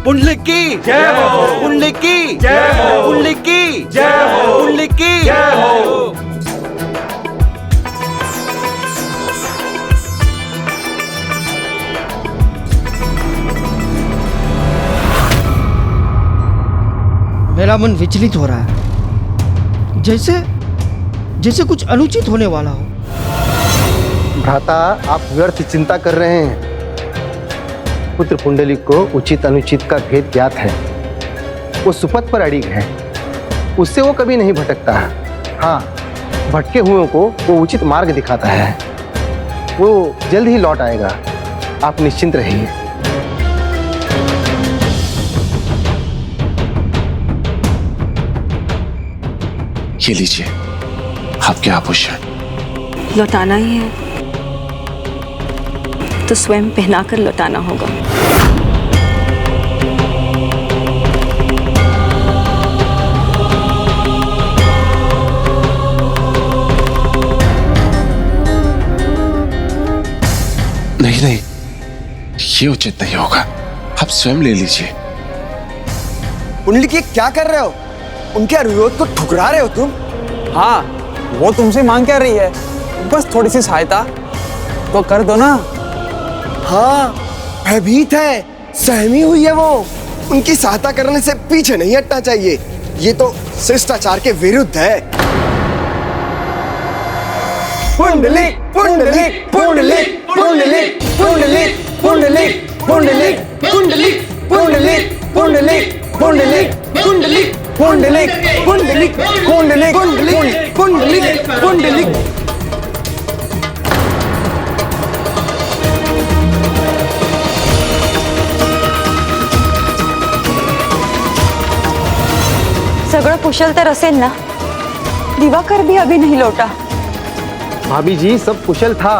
पुंडलिक की जय हो, पुंडलिक की जय हो, पुंडलिक की जय हो, पुंडलिक की जय हो। मेरा मन विचलित हो रहा है। जैसे जैसे कुछ अनुचित होने वाला हो। भ्राता, आप व्यर्थ चिंता कर रहे हैं। पुत्र पुंडलिक को उचित अनुचित का भेद ज्ञात है। वो सुपथ पर अड़िग है, उससे वो कभी नहीं भटकता। हाँ, भटके हुओं को वो उचित मार्ग दिखाता है। वो जल्द ही लौट आएगा, आप निश्चिंत रहिए। ये लीजिए आपके आभूषण। लौटाना ही है तो स्वयं पहनाकर लौटाना होगा। नहीं नहीं, ये उचित नहीं होगा, आप स्वयं ले लीजिए। पुंडलिक, ये क्या कर रहे हो? उनके अनुरोध को ठुकरा रहे हो तुम? हाँ, वो तुमसे मांग क्या रही है? बस थोड़ी सी सहायता तो कर दो ना। हाँ, भयभीत है, सहमी हुई है वो। उनकी सहायता करने से पीछे नहीं हटना चाहिए। ये तो शिष्टाचार के विरुद्ध है। पुंडलिक, पुंडलिक, पुंडलिक, पुंडलिक, पुंडलिक, पुंडलिक, पुंडलिक, पुंडलिक, पुंडलिक, पुंडलिक, पुंडलिक, पुंडलिक, पुंडलिक, पुंडलिक, पुंडलिक, पुंडलिक, पुंडलिक, पुंडलिक। सगळं कुशल तर असेल ना? दिवाकर भी अभी नहीं लौटा। भाभी जी, सब कुशल था,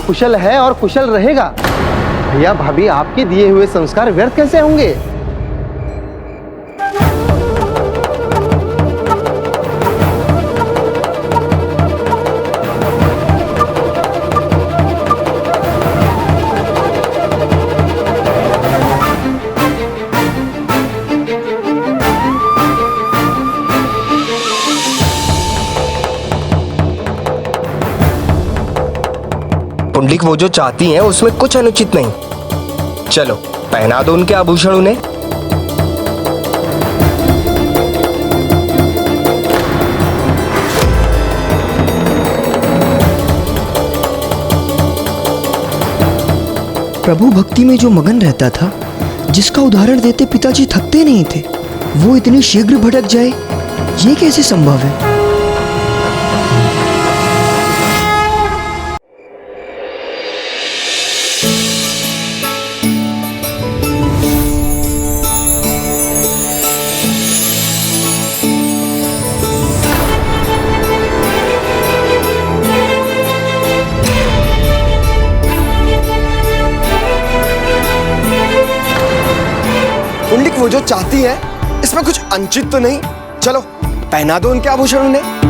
कुशल है और कुशल रहेगा। भैया भाभी, आपके दिए हुए संस्कार व्यर्थ कैसे होंगे? पुंडलिक, वो जो चाहती हैं उसमें कुछ अनुचित नहीं। चलो, पहना दो उनके आभूषण उन्हें। प्रभु भक्ति में जो मगन रहता था, जिसका उदाहरण देते पिताजी थकते नहीं थे, वो इतनी शीघ्र भटक जाए, ये कैसे संभव है? पुंडलिक, वो जो चाहती है इसमें कुछ अनुचित तो नहीं। चलो, पहना दो उनके आभूषण उन्हें।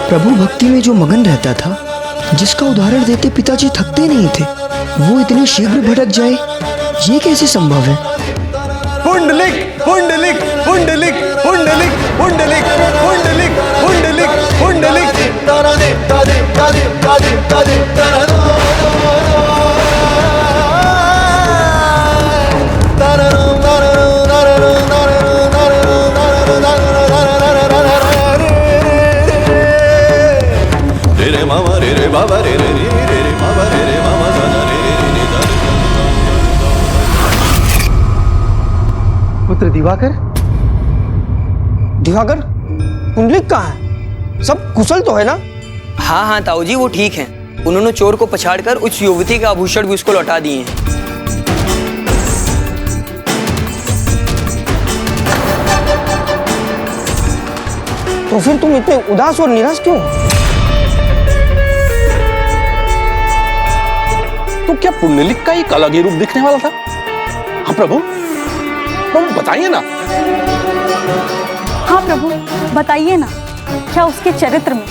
प्रभु भक्ति में जो मगन रहता था, जिसका उदाहरण देते पिताजी थकते नहीं थे, वो इतनी शीघ्र भटक जाए, ये कैसे संभव है? पुंडलिक, पुंडलिक, पुंडलिक, पुंडलिक, पुंडलिक, पुंडलिक, पुंडलिक, पुंडलिक। पुत्र दिवाकर, दिवाकर, पुंडलिक कहाँ है? सब कुशल तो है ना? हाँ हाँ ताऊ जी, वो ठीक हैं। उन्होंने चोर को पछाड़कर उस युवती के आभूषण भी उसको लौटा दिए हैं। तो फिर तुम इतने उदास और निराश क्यों? तो क्या पुंडलिक का एक अलग ही रूप दिखने वाला था? हाँ प्रभु, प्रभु बताइए ना। हाँ प्रभु, बताइए ना, क्या उसके चरित्र में,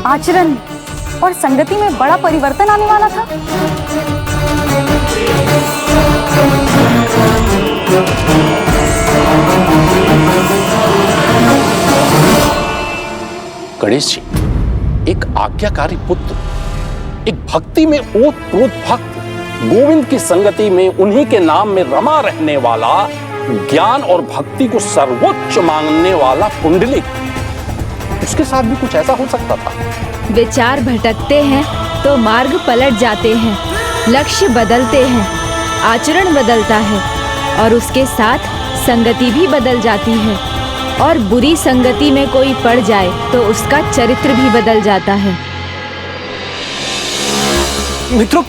आचरण में और संगति में बड़ा परिवर्तन आने वाला था? गणेश जी, एक आज्ञाकारी पुत्र, एक भक्ति में ओतप्रोत भक्त, गोविंद की संगति में उन्हीं के नाम में रमा रहने वाला, ज्ञान और भक्ति को सर्वोच्च मानने वाला पुंडलिक, उसके साथ भी कुछ ऐसा हो सकता था? विचार भटकते हैं तो मार्ग पलट जाते हैं, लक्ष्य बदलते हैं, आचरण बदलता है और उसके साथ संगति भी बदल जाती है। और बुरी संगति में कोई पड़ जाए तो उसका चरित्र भी बदल जाता है। मित्रों,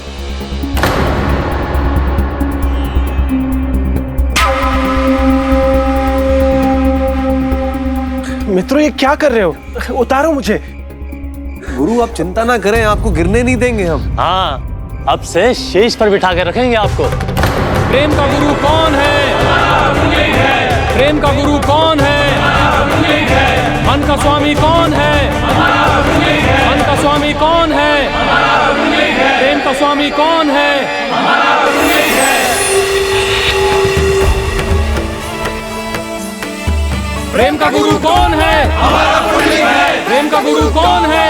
मित्रों ये क्या कर रहे हो? उतारो मुझे। गुरु आप चिंता ना करें, आपको गिरने नहीं देंगे हम। हाँ, अब से शीश पर बिठा कर रखेंगे आपको। प्रेम का गुरु कौन है? प्रेम का गुरु कौन है? मन का स्वामी कौन है? मन का स्वामी कौन है? प्रेम का स्वामी कौन है? प्रेम का गुरु कौन है? प्रेम का गुरु कौन है?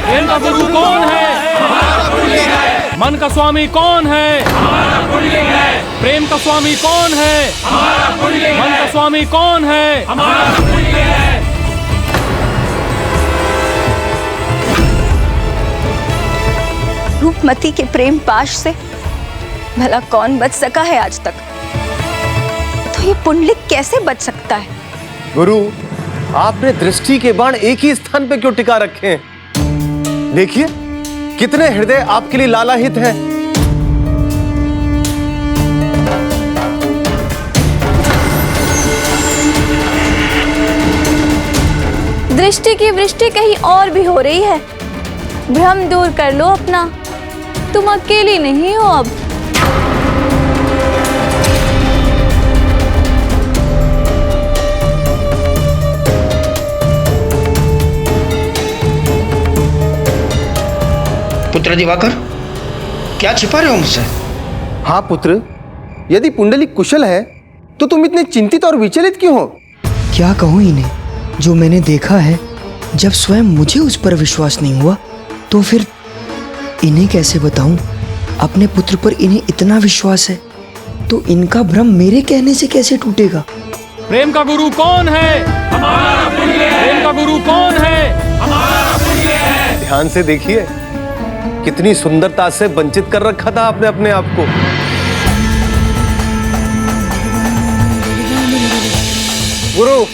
प्रेम का गुरु कौन है? मन का स्वामी कौन है? प्रेम का स्वामी कौन है? मन का स्वामी कौन है? रूपमती के प्रेम पाश से भला कौन बच सका है आज तक? तो ये पुंडलिक कैसे बच सकता है? गुरु, आपने दृष्टि के बाण एक ही स्थान पे क्यों टिका रखे हैं? देखिए कितने हृदय आपके लिए लालाहित हैं। दृष्टि की वृष्टि कहीं और भी हो रही है। भ्रम दूर कर लो अपना, तुम अकेली नहीं हो अब। पुत्र दिवाकर, क्या छिपा रहे हो मुझसे? हाँ पुत्र, यदि पुंडलिक कुशल है तो तुम इतने चिंतित और विचलित क्यों हो? क्या कहूँ इन्हें? जो मैंने देखा है, जब स्वयं मुझे उस पर विश्वास नहीं हुआ तो फिर इन्हें कैसे बताऊं? अपने पुत्र पर इन्हें इतना विश्वास है तो इनका भ्रम मेरे कहने से कैसे टूटेगा? प्रेम का गुरु कौन है? प्रेम का गुरु कौन है? ध्यान से देखिए, कितनी सुंदरता से वंचित कर रखा था आपने अपने आप को। गुरु,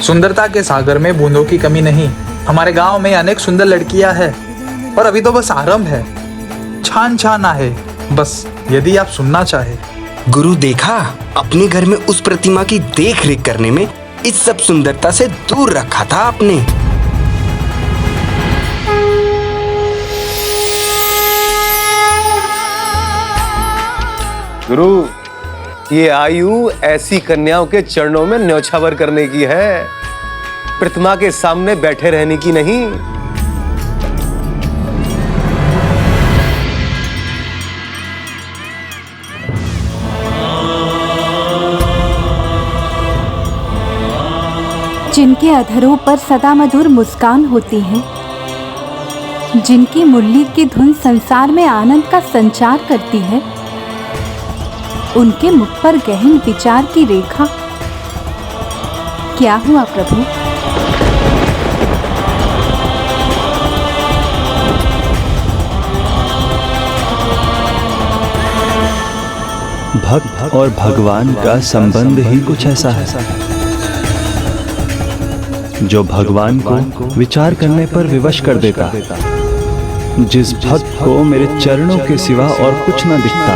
सुंदरता के सागर में बूंदों की कमी नहीं। हमारे गांव में अनेक सुंदर लड़कियां हैं और अभी तो बस आरंभ है, छान छाना है बस, यदि आप सुनना चाहे। गुरु, देखा, अपने घर में उस प्रतिमा की देख रेख करने में इस सब सुंदरता से दूर रखा था आपने। गुरु, ये आयु ऐसी कन्याओं के चरणों में न्यौछावर करने की है, प्रतिमा के सामने बैठे रहने की नहीं। जिनके अधरों पर सदा मधुर मुस्कान होती है, जिनकी मुरली की धुन संसार में आनंद का संचार करती है, उनके मुख पर गहन विचार की रेखा। क्या हुआ प्रभु? भक्त और भगवान का संबंध ही कुछ ऐसा है जो भगवान को विचार करने पर विवश कर देता। जिस भक्त को मेरे चरणों के सिवा और कुछ न दिखता,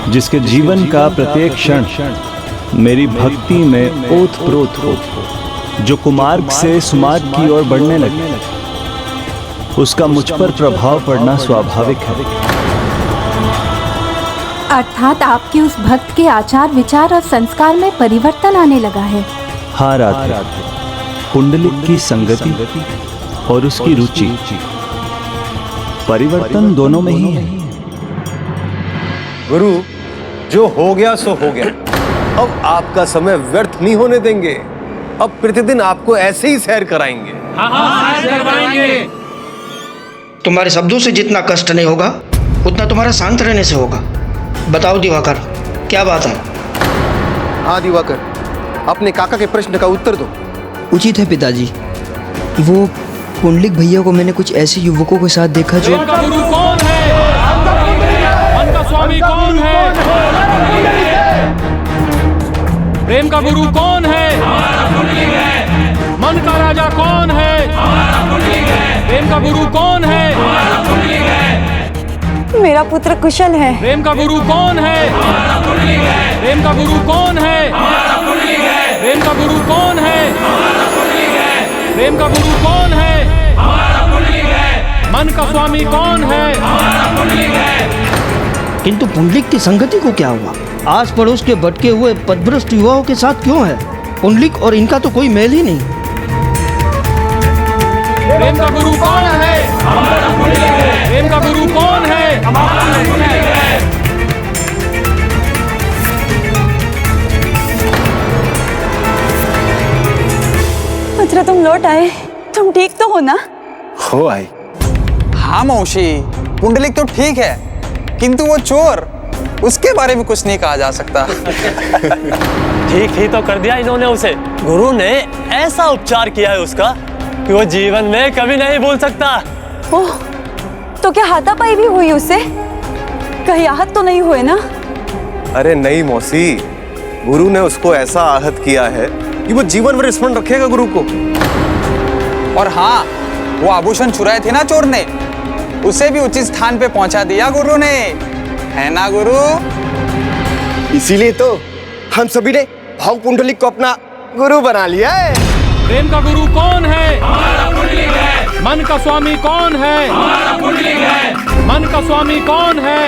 जिसके जीवन का प्रत्येक क्षण मेरी भक्ति में ओतप्रोत हो, जो कुमार्ग से सुमार्ग की ओर बढ़ने लगे, उसका मुझ पर प्रभाव पड़ना स्वाभाविक है। अर्थात आपके उस भक्त के आचार विचार और संस्कार में परिवर्तन आने लगा है। हाँ राधे, पुंडलिक की संगति और उसकी रुचि, परिवर्तन दोनों में ही है। गुरु, जो हो गया सो हो गया। अब आपका समय व्यर्थ नहीं होने देंगे। अब प्रतिदिन आपको ऐसे ही सैर कराएंगे। तुम्हारे शब्दों से जितना कष्ट नहीं होगा उतना तुम्हारा शांत रहने से होगा। बताओ दिवाकर, क्या बात है? हाँ दिवाकर, अपने काका के प्रश्न का उत्तर दो। उचित है पिताजी। वो पुंडलिक भैया को मैंने कुछ ऐसे युवकों के साथ देखा जो प्रेम का गुरु कौन है? मन का स्वामी कौन है? प्रेम का गुरु कौन है? मन का राजा कौन है? प्रेम का गुरु कौन है? मेरा पुत्र कुशल है। प्रेम का गुरु कौन है? प्रेम का गुरु कौन है? प्रेम का गुरु कौन है? प्रेम का गुरु कौन है? मन का स्वामी कौन है? किंतु पुंडलिक की संगति को क्या हुआ? आस पड़ोस के भटके हुए पदभ्रष्ट युवाओं के साथ क्यों है? पुंडलिक और इनका तो कोई मेल ही नहीं। प्रेम का गुरु कौन है? प्रेम का गुरु कौन है? पुत्र, तुम लौट आए। तुम ठीक तो हो ना? हो आई। हाँ मौसी, पुंडलिक तो ठीक है, किंतु वो चोर, उसके बारे में कुछ नहीं कहा जा सकता। ठीक ही तो कर दिया इन्होंने उसे। गुरु ने ऐसा उपचार किया है उसका कि वो जीवन में कभी नहीं भूल सकता। ओह, तो क्या हाथापाई भी हुई उससे? कहीं आहत तो नहीं हुए ना? अरे नहीं मौसी, गुरु ने उसको ऐसा आहत किया है कि वो जीवन भर स्मरण रखेगा गुरु को। और हाँ, वो आभूषण चुराए थे ना चोर ने, उसे भी उचित स्थान पे पहुंचा दिया गुरु ने, है ना गुरु? इसीलिए तो हम सभी ने भाव पुंडलिक को अपना गुरु बना लिया है। प्रेम का गुरु कौन है? मन का स्वामी कौन है? मन का स्वामी कौन है?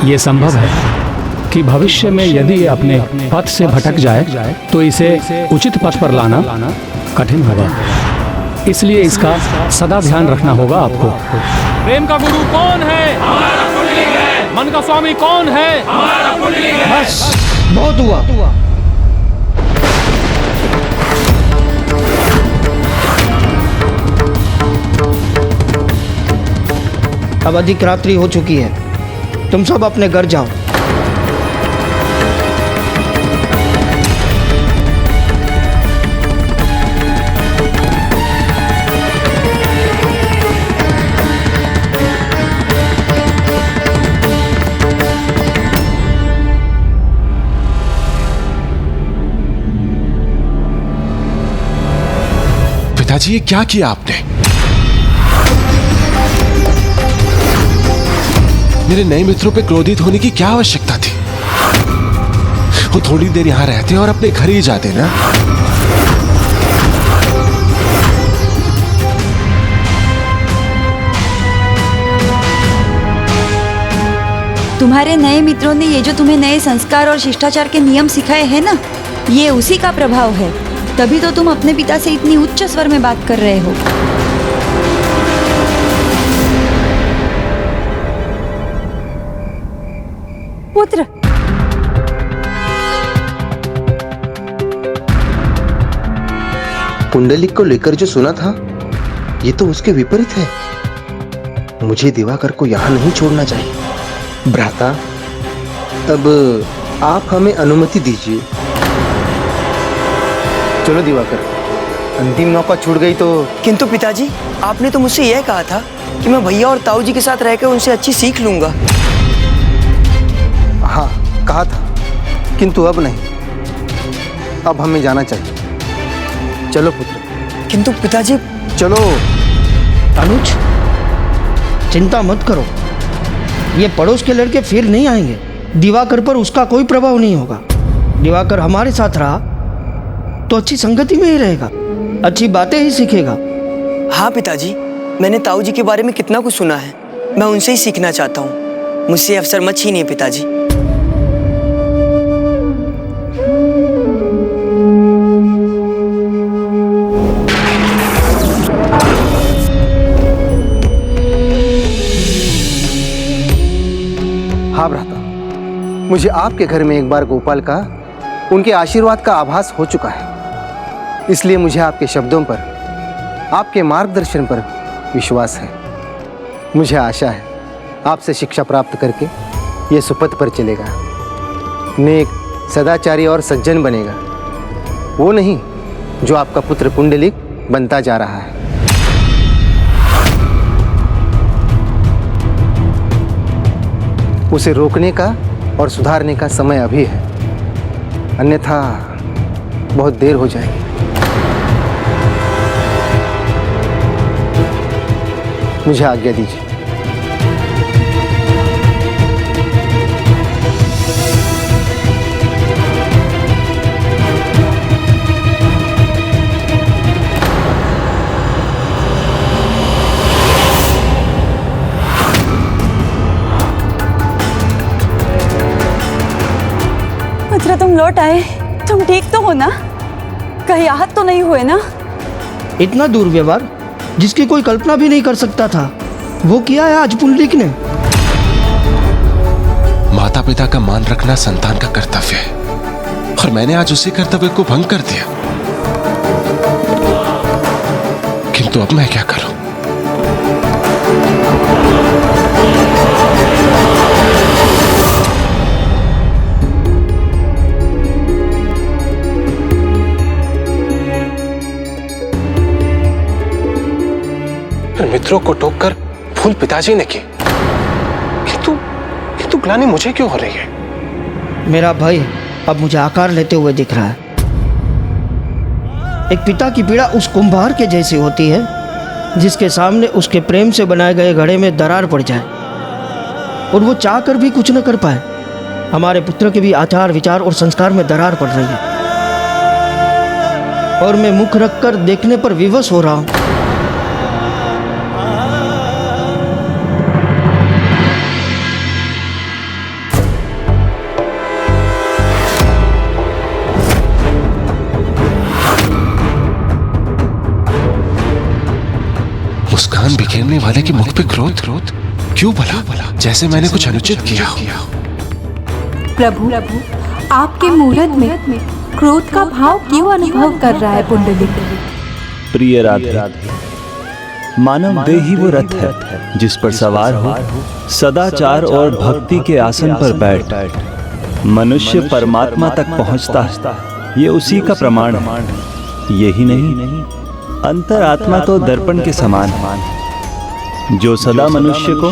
ये संभव है कि भविष्य में यदि ये अपने पथ से भटक जाए तो इसे उचित पथ पर लाना कठिन होगा। इसलिए इसका सदा ध्यान रखना होगा आपको। प्रेम का गुरु कौन है? मन का स्वामी कौन है? बस, बहुत हुआ। अब अधिक रात्रि हो चुकी है, तुम सब अपने घर जाओ। पिताजी, ये क्या किया आपने? मेरे नए मित्रों पे क्रोधित होने की क्या आवश्यकता थी? वो थोड़ी देर यहां रहते और अपने घर ही जाते ना। तुम्हारे नए मित्रों ने ये जो तुम्हें नए संस्कार और शिष्टाचार के नियम सिखाए हैं ना, ये उसी का प्रभाव है। तभी तो तुम अपने पिता से इतनी उच्च स्वर में बात कर रहे हो। पुत्र, पुंडलिक को लेकर जो सुना था, ये तो उसके विपरीत है। मुझे दिवाकर को यहाँ नहीं छोड़ना चाहिए। भ्राता, अब आप हमें अनुमति दीजिए। चलो दिवाकर, अंतिम मौका छूट गई तो। किंतु पिताजी, आपने तो मुझसे यह कहा था कि मैं भैया और ताऊ जी के साथ रहकर उनसे अच्छी सीख लूंगा। हाँ, कहा था, किंतु अब नहीं। अब हमें जाना चाहिए। चलो पुत्र। किंतु पिताजी। चलो। अनुज, चिंता मत करो, ये पड़ोस के लड़के फिर नहीं आएंगे। दिवाकर पर उसका कोई प्रभाव नहीं होगा। दिवाकर हमारे साथ रहा तो अच्छी संगति में ही रहेगा, अच्छी बातें ही सीखेगा। हाँ पिताजी, मैंने ताऊ जी के बारे में कितना कुछ सुना है। मैं उनसे ही सीखना चाहता हूँ। मुझसे अवसर मत छीनिए पिताजी। हाँ भ्राता, मुझे आपके घर में एक बार गोपाल का उनके आशीर्वाद का आभास हो चुका है, इसलिए मुझे आपके शब्दों पर, आपके मार्गदर्शन पर विश्वास है। मुझे आशा है आपसे शिक्षा प्राप्त करके ये सुपथ पर चलेगा, नेक, सदाचारी और सज्जन बनेगा, वो नहीं जो आपका पुत्र पुंडलिक बनता जा रहा है। उसे रोकने का और सुधारने का समय अभी है, अन्यथा बहुत देर हो जाएगी। मुझे आज्ञा दीजिए। पुत्र, तुम लौट आए। तुम ठीक तो हो ना? कहीं आहत तो नहीं हुए ना? इतना दुर्व्यवहार जिसकी कोई कल्पना भी नहीं कर सकता था, वो किया है आज पुंडलिक ने। माता पिता का मान रखना संतान का कर्तव्य है, और मैंने आज उसी कर्तव्य को भंग कर दिया। किंतु अब मैं क्या करूं? मित्रों को टोककर भूल पिताजी ने की, किंतु ग्लानि मुझे क्यों हो रही है? मेरा भाई अब मुझे आकार लेते हुए दिख रहा है। एक पिता की पीड़ा उस कुंभार के जैसी होती है जिसके सामने उसके प्रेम से बनाए गए घड़े में दरार पड़ जाए और वो चाह कर भी कुछ न कर पाए। हमारे पुत्र के भी आचार, विचार और संस्कार में दरार पड़ रही है, और मैं मुख रखकर देखने पर विवश हो रहा हूं। मुस्कान बिखेरने वाले के मुख पे क्रोध क्यों भला? जैसे मैंने कुछ अनुचित किया। प्रभु, आपके मूरत में क्रोध का भाव क्यों अनुभव कर रहा है पुंडलिक? प्रिय राधे, मानव देह ही वो रथ है जिस पर सवार हो सदाचार और भक्ति के आसन पर बैठ मनुष्य परमात्मा तक पहुंचता है। ये उसी का प्रमाण है। यही नहीं, अंतरात्मा तो दर्पण के समान है जो सदा मनुष्य को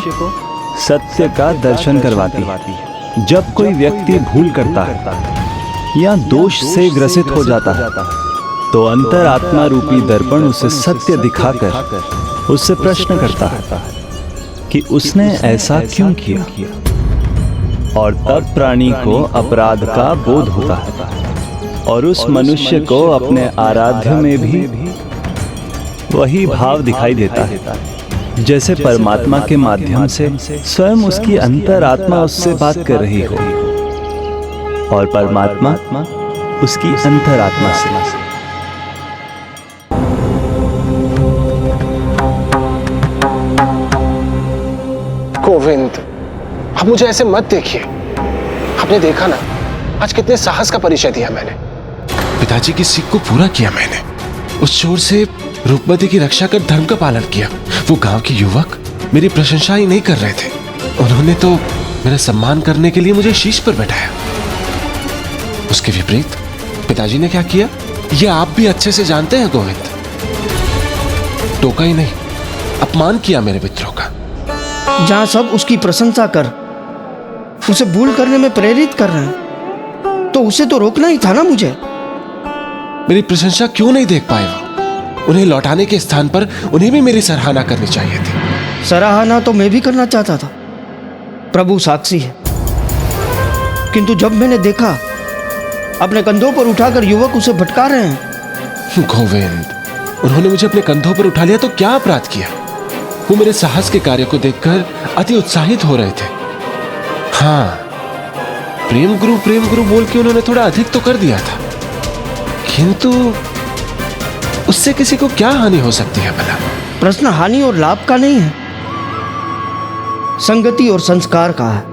सत्य का दर्शन करवाती है। जब कोई व्यक्ति भूल करता है या दोष से ग्रसित हो जाता है तो अंतरात्मा रूपी दर्पण उसे सत्य दिखाकर उससे प्रश्न करता है कि उसने ऐसा क्यों किया, और तब प्राणी को अपराध का बोध होता है और उस मनुष्य को अपने आराध्य में भी वही भाव दिखाई देता है जैसे परमात्मा के माध्यम से स्वयं उसकी अंतरात्मा उससे बात कर रही हो और परमात्मा उसकी अंतरात्मा से। गोविंद, अब मुझे ऐसे मत देखिए। आपने देखा ना आज कितने साहस का परिचय दिया मैंने। पिताजी की सीख को पूरा किया मैंने। उस चोर से रूपमती की रक्षा कर धर्म का पालन किया। वो गांव के युवक मेरी प्रशंसा ही नहीं कर रहे थे, उन्होंने तो मेरा सम्मान करने के लिए मुझे शीश पर बैठाया। उसके विपरीत पिताजी ने क्या किया ये आप भी अच्छे से जानते हैं गोविंद। टोका ही नहीं, अपमान किया मेरे मित्रों का। जहां सब उसकी प्रशंसा कर उसे भूल करने में प्रेरित कर रहे हैं, तो उसे तो रोकना ही था ना मुझे। मेरी प्रशंसा क्यों नहीं देख पाए वो? उन्हें लौटाने के स्थान पर उन्हें भी मेरी सराहना करनी चाहिए थी। सराहना तो मैं भी करना चाहता था, प्रभु साक्षी है। किंतु जब मैंने देखा अपने कंधों पर उठाकर युवक उसे भटका रहे हैं गोविंद, उन्होंने मुझे अपने कंधों पर उठा लिया तो क्या अपराध किया? वो मेरे साहस के कार्य को देखकर अति उत्साहित हो रहे थे। हाँ, प्रेम गुरु बोल के उन्होंने थोड़ा अधिक तो कर दिया था, किंतु उससे किसी को क्या हानि हो सकती है भला? प्रश्न हानि और लाभ का नहीं है, संगति और संस्कार का है।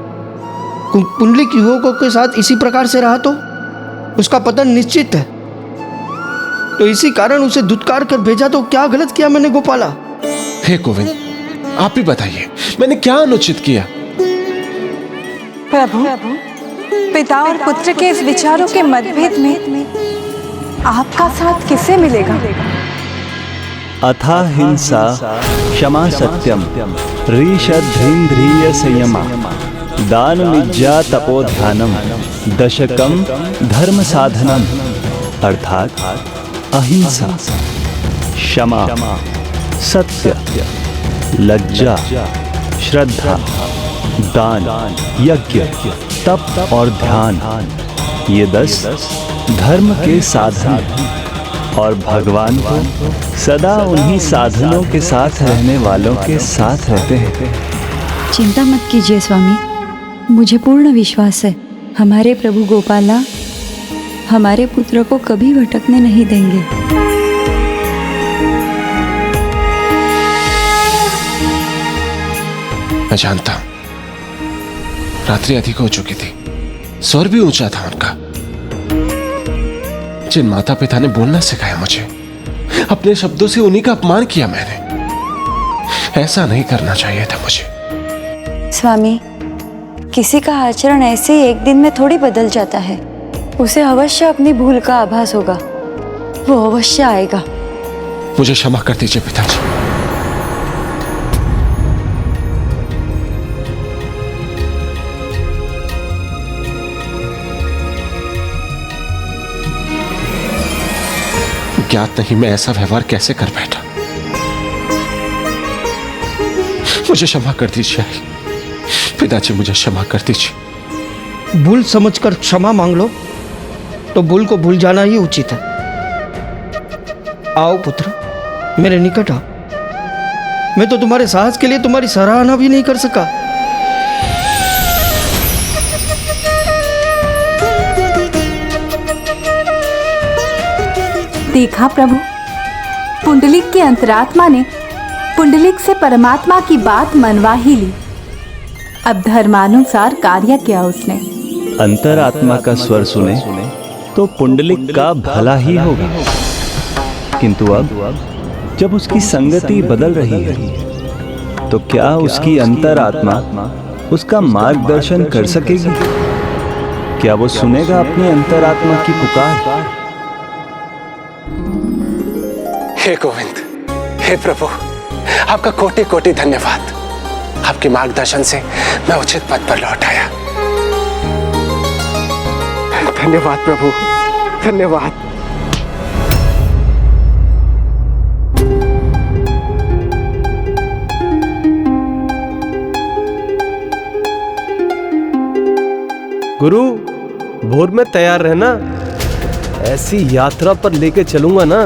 पुंडलिक युवकों के साथ इसी प्रकार से रहा तो उसका पतन निश्चित है। तो इसी कारण उसे दुत्कार कर भेजा, तो क्या गलत किया मैंने गोपाला? हे गोविंद, आप ही बताइए, मैंने क्या अनुचित किया? प्रभु, पिता और पुत्र के इस विचारों के मतभेद में आपका साथ किसे मिलेगा? अथा हिंसा क्षमा सत्यम ऋषध्रीन्द्रिय संयमा दान मिज्जा तपो ध्यानम दशकम धर्म साधनम। अर्थात अहिंसा, क्षमा, सत्य, लज्जा, श्रद्धा, दान, यज्ञ, तप और ध्यान, ये 10 धर्म के साधन और भगवान को सदा उन्हीं साधनों के साथ रहने वालों के साथ रहते हैं। चिंता मत कीजिए स्वामी, मुझे पूर्ण विश्वास है हमारे प्रभु गोपाला हमारे पुत्र को कभी भटकने नहीं देंगे। मैं जानता हूं, रात्रि अधिक हो चुकी थी, स्वर भी ऊंचा था उनका। जिन माता पिता ने बोलना सिखाया मुझे, अपने शब्दों से उन्हीं का अपमान किया मैंने। ऐसा नहीं करना चाहिए था मुझे। स्वामी, किसी का आचरण ऐसे ही एक दिन में थोड़ी बदल जाता है। उसे अवश्य अपनी भूल का आभास होगा, वो अवश्य आएगा। मुझे क्षमा कर दीजिए पिताजी। ज्ञात नहीं मैं ऐसा व्यवहार कैसे कर बैठा। मुझे क्षमा कर दीजिए पिताजी, मुझे क्षमा कर दीजिए। भूल समझकर क्षमा मांग लो तो भूल को भूल जाना ही उचित है। आओ पुत्र, मेरे निकट आओ। मैं तो तुम्हारे साहस के लिए तुम्हारी सराहना भी नहीं कर सका। देखा प्रभु, पुंडलिक की अंतरात्मा ने पुंडलिक से परमात्मा की बात मनवा ही ली। अब धर्मानुसार कार्य किया उसने। अंतरात्मा का स्वर सुने तो पुंडलिक का भला ही होगा, किंतु अब जब उसकी संगति बदल रही है तो क्या उसकी अंतरात्मा उसका मार्गदर्शन कर सकेगी? क्या वो सुनेगा अपनी अंतरात्मा की पुकार? हे गोविंद, हे प्रभु, आपका कोटि कोटि धन्यवाद। आपके मार्गदर्शन से मैं उचित पद पर लौट आया। धन्यवाद प्रभु, धन्यवाद। गुरु, भोर में तैयार रहना। ऐसी यात्रा पर लेके चलूंगा ना,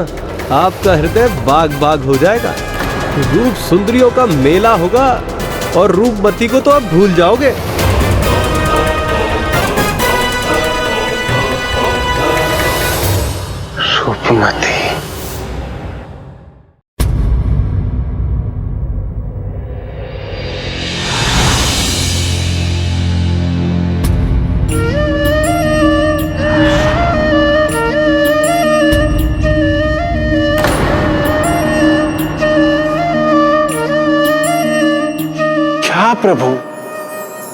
आपका हृदय बाग बाग हो जाएगा। रूप सुंदरियों का मेला होगा और रूपमती को तो आप भूल जाओगे। रूपमती, क्या प्रभु,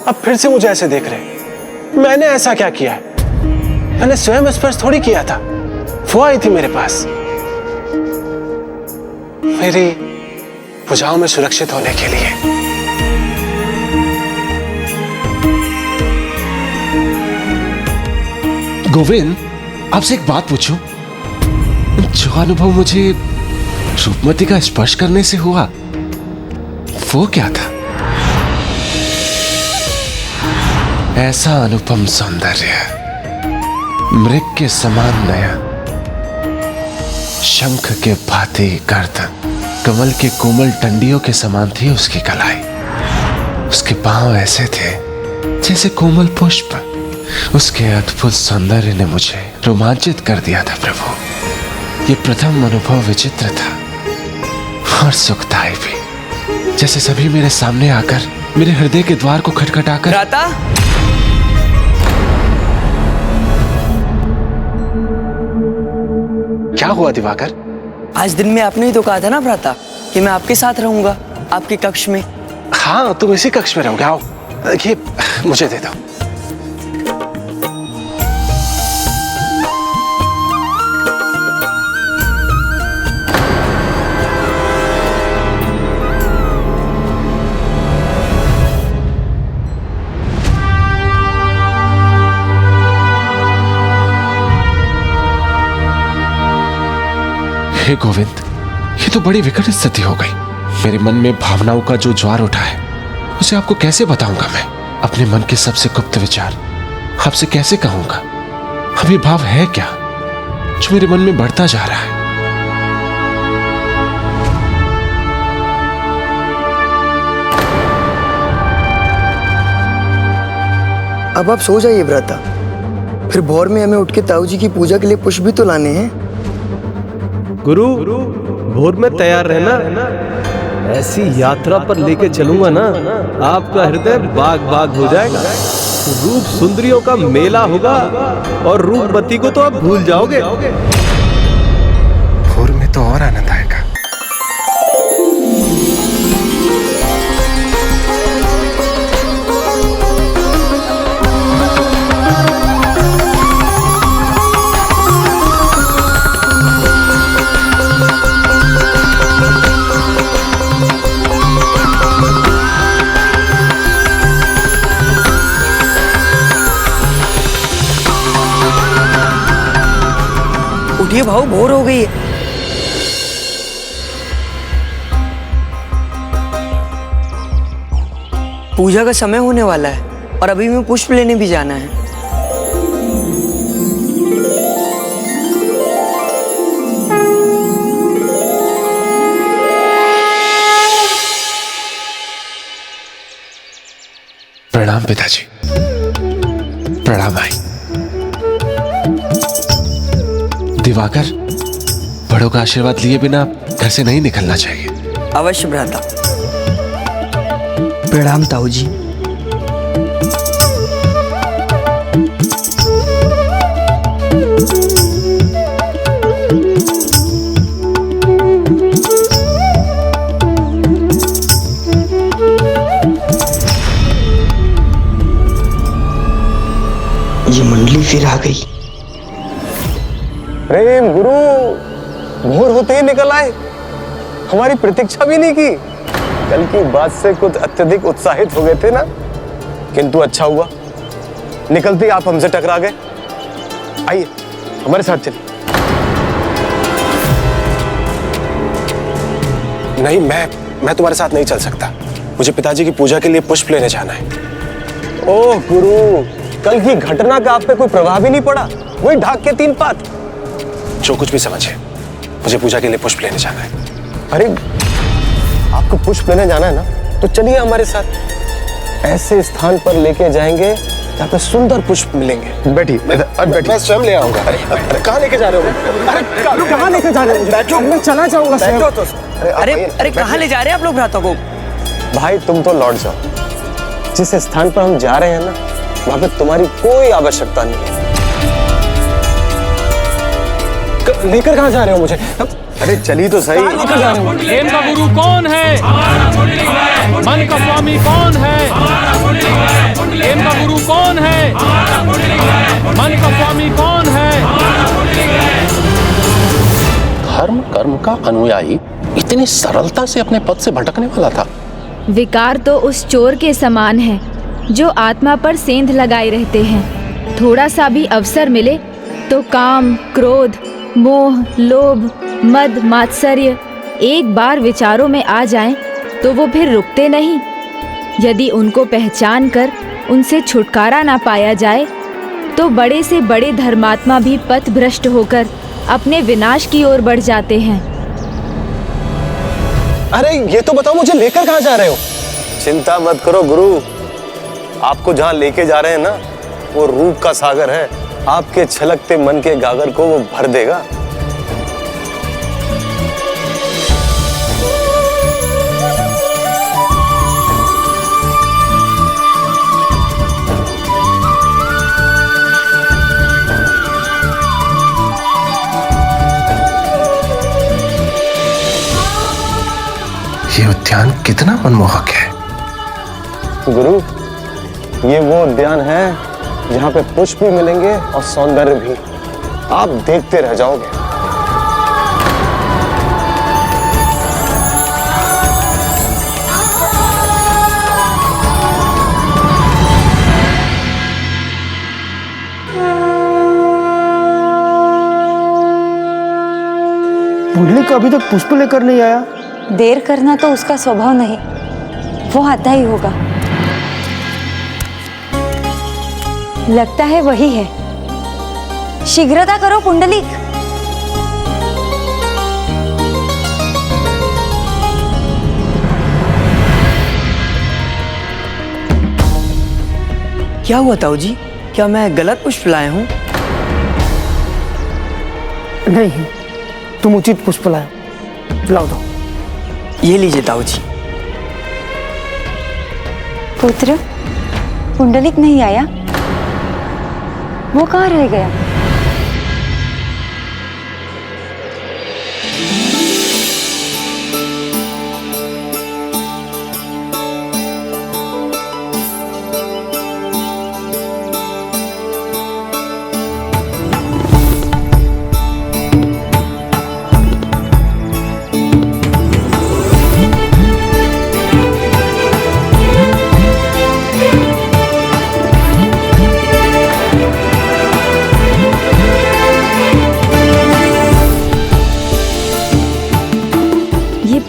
अब फिर से मुझे ऐसे देख रहे? मैंने ऐसा क्या किया है? मैंने स्वयं स्पर्श थोड़ी किया था। वो आई थी मेरे पास मेरी भुजाओं में सुरक्षित होने के लिए। गोविंद, आपसे एक बात पूछूं? जो अनुभव मुझे रूपमती का स्पर्श करने से हुआ, वो क्या था? ऐसा अनुपम सौंदर्य, मृग के समान नया, शंख के भांति गर्दन, कमल के कोमल टंडियों के समान थी उसकी कलाई। उसके पांव ऐसे थे जैसे कोमल पुष्प। उसके अद्भुत सौंदर्य ने मुझे रोमांचित कर दिया था प्रभु। ये प्रथम अनुभव विचित्र था और सुखदायी भी, जैसे सभी मेरे सामने आकर मेरे हृदय के द्वार को खटखटाकर। भ्राता, क्या हुआ दिवाकर? आज दिन में आपने ही तो कहा था ना भ्राता कि मैं आपके साथ रहूंगा आपके कक्ष में। हाँ, तुम इसी कक्ष में रहोगे। आओ, ये मुझे दे दो। हे गोविंद, ये तो बड़ी विकट स्थिति हो गई। मेरे मन में भावनाओं का जो ज्वार उठा है उसे आपको कैसे बताऊंगा मैं? अपने मन के सबसे गुप्त विचार आपसे कैसे कहूंगा? अभी भाव है क्या जो मेरे मन में बढ़ता जा रहा है? अब आप सो जाइए भ्राता, फिर भोर में हमें उठ के ताऊ जी की पूजा के लिए पुष्प भी तो लाने हैं। गुरु, भोर में तैयार रहना। ऐसी यात्रा पर लेके चलूंगा ना, आपका हृदय बाग बाग हो जाएगा। रूप सुंदरियों का मेला होगा और रूपवती को तो आप भूल जाओगे। भोर में तो और आनंद आएगा। उठिए भाऊ, भोर हो गई है। पूजा का समय होने वाला है और अभी मैं पुष्प लेने भी जाना है। प्रणाम पिताजी। प्रणाम आई। दिवाकर, बड़ों का आशीर्वाद लिए बिना घर से नहीं निकलना चाहिए। अवश्य भ्राता। प्रणाम ताऊ जी। ये मंडली फिर आ गई। प्रेम गुरु, भोर होते ही निकल आए, हमारी प्रतीक्षा भी नहीं की। कल की बात से कुछ अत्यधिक उत्साहित हो गए थे ना, किंतु अच्छा हुआ निकलते ही आप हमसे टकरा गए। आइए हमारे साथ चलिए। नहीं, मैं तुम्हारे साथ नहीं चल सकता। मुझे पिताजी की पूजा के लिए पुष्प लेने जाना है। ओह गुरु, कल की घटना का आप पे कोई प्रभाव ही नहीं पड़ा? वही ढाक के 3 पात। जो कुछ भी समझे, मुझे पूजा के लिए पुष्प लेने जाना है। अरे आपको पुष्प लेने जाना है ना, तो चलिए हमारे साथ। ऐसे स्थान पर लेके जाएंगे जहाँ पे सुंदर पुष्प मिलेंगे। बैठिए, मैं स्वयं ले आऊंगा। अरे कहाँ लेके जा रहे हो? अरे कहाँ लेके जा रहे हो? बैठो, मैं चला जाऊंगा स्वयं। अरे कहाँ ले जा रहे हैं आप लोग भ्राता को? भाई तुम तो लौट जाओ। जिस स्थान पर हम जा रहे हैं ना, वहां पे तुम्हारी कोई आवश्यकता नहीं है। लेकर कहाँ जा रहे हो मुझे? अरे चलिए तो सही। लेकर जा रहे हो? प्रेम का गुरु कौन है? मन का स्वामी कौन है? प्रेम का गुरु कौन है? मन का स्वामी कौन है? धर्म कर्म का अनुयायी इतनी सरलता से अपने पद से भटकने वाला था? विकार तो उस चोर के समान है जो आत्मा पर सेंध लगाए रहते हैं। थोड़ा सा भी अवसर मिले तो काम, क्रोध, मोह, लोभ, मद, मात्सर्य एक बार विचारों में आ जाएं तो वो फिर रुकते नहीं। यदि उनको पहचान कर उनसे छुटकारा ना पाया जाए तो बड़े से बड़े धर्मात्मा भी पथ भ्रष्ट होकर अपने विनाश की ओर बढ़ जाते हैं। अरे ये तो बताओ, मुझे लेकर कहाँ जा रहे हो? चिंता मत करो गुरु, आपको जहाँ लेके जा रहे हैं ना, वो रूप का सागर है। आपके छलकते मन के गागर को वो भर देगा। ये उद्यान कितना मनमोहक है। गुरु, ये वो उद्यान है जहाँ पे पुष्प भी मिलेंगे और सौंदर्य भी। आप देखते रह जाओगे। पुंडलिक अभी तक पुष्प लेकर नहीं आया। देर करना तो उसका स्वभाव नहीं, वो आता ही होगा। लगता है वही है। शीघ्रता करो पुंडलिक। क्या हुआ ताऊ जी? क्या मैं गलत पुष्प लाया हूँ? नहीं, तुम उचित पुष्प लाए। लाओ दो। ये लीजिए ताऊ जी। पुत्र, पुंडलिक नहीं आया? वो कहाँ रह गया?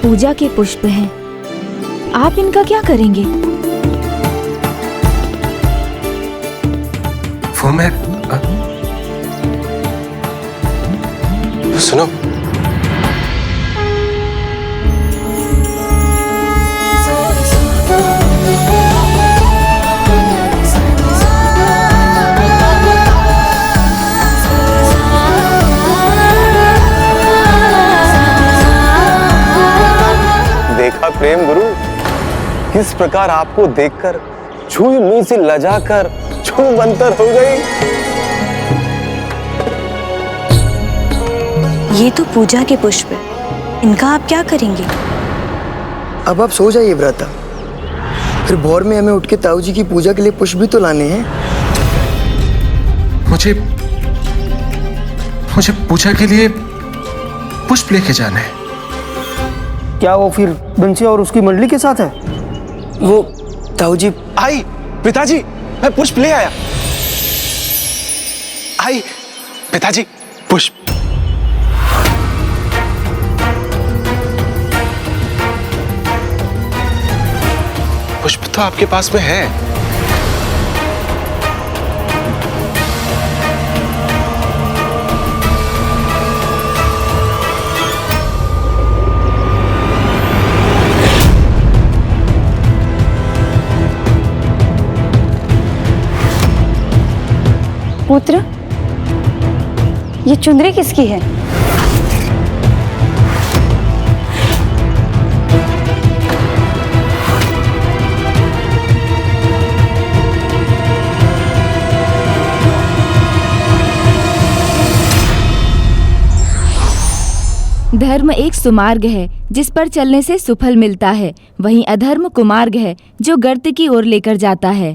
पूजा के पुष्प हैं। आप इनका क्या करेंगे? वो मैं सुनो, देखा प्रेम गुरु, किस प्रकार आपको देखकर छुई मुंह से लजाकर छूमंतर हो गई। ये तो पूजा के पुष्प है, इनका आप क्या करेंगे? अब आप सो जाइए भ्राता, फिर भोर में हमें उठ के ताऊ जी की पूजा के लिए पुष्प भी तो लाने हैं। मुझे पूजा के लिए पुष्प लेके जाना है। क्या वो फिर बंसी और उसकी मंडली के साथ है? वो ताऊ जी। आई पिताजी, मैं पुष्प ले आया। आई पिताजी, पुष्प। पुष्प तो आपके पास में है। पुत्र, ये चुंदरी किसकी है? धर्म एक सुमार्ग है जिस पर चलने से सुफल मिलता है, वहीं अधर्म कुमार्ग है जो गर्त की ओर लेकर जाता है।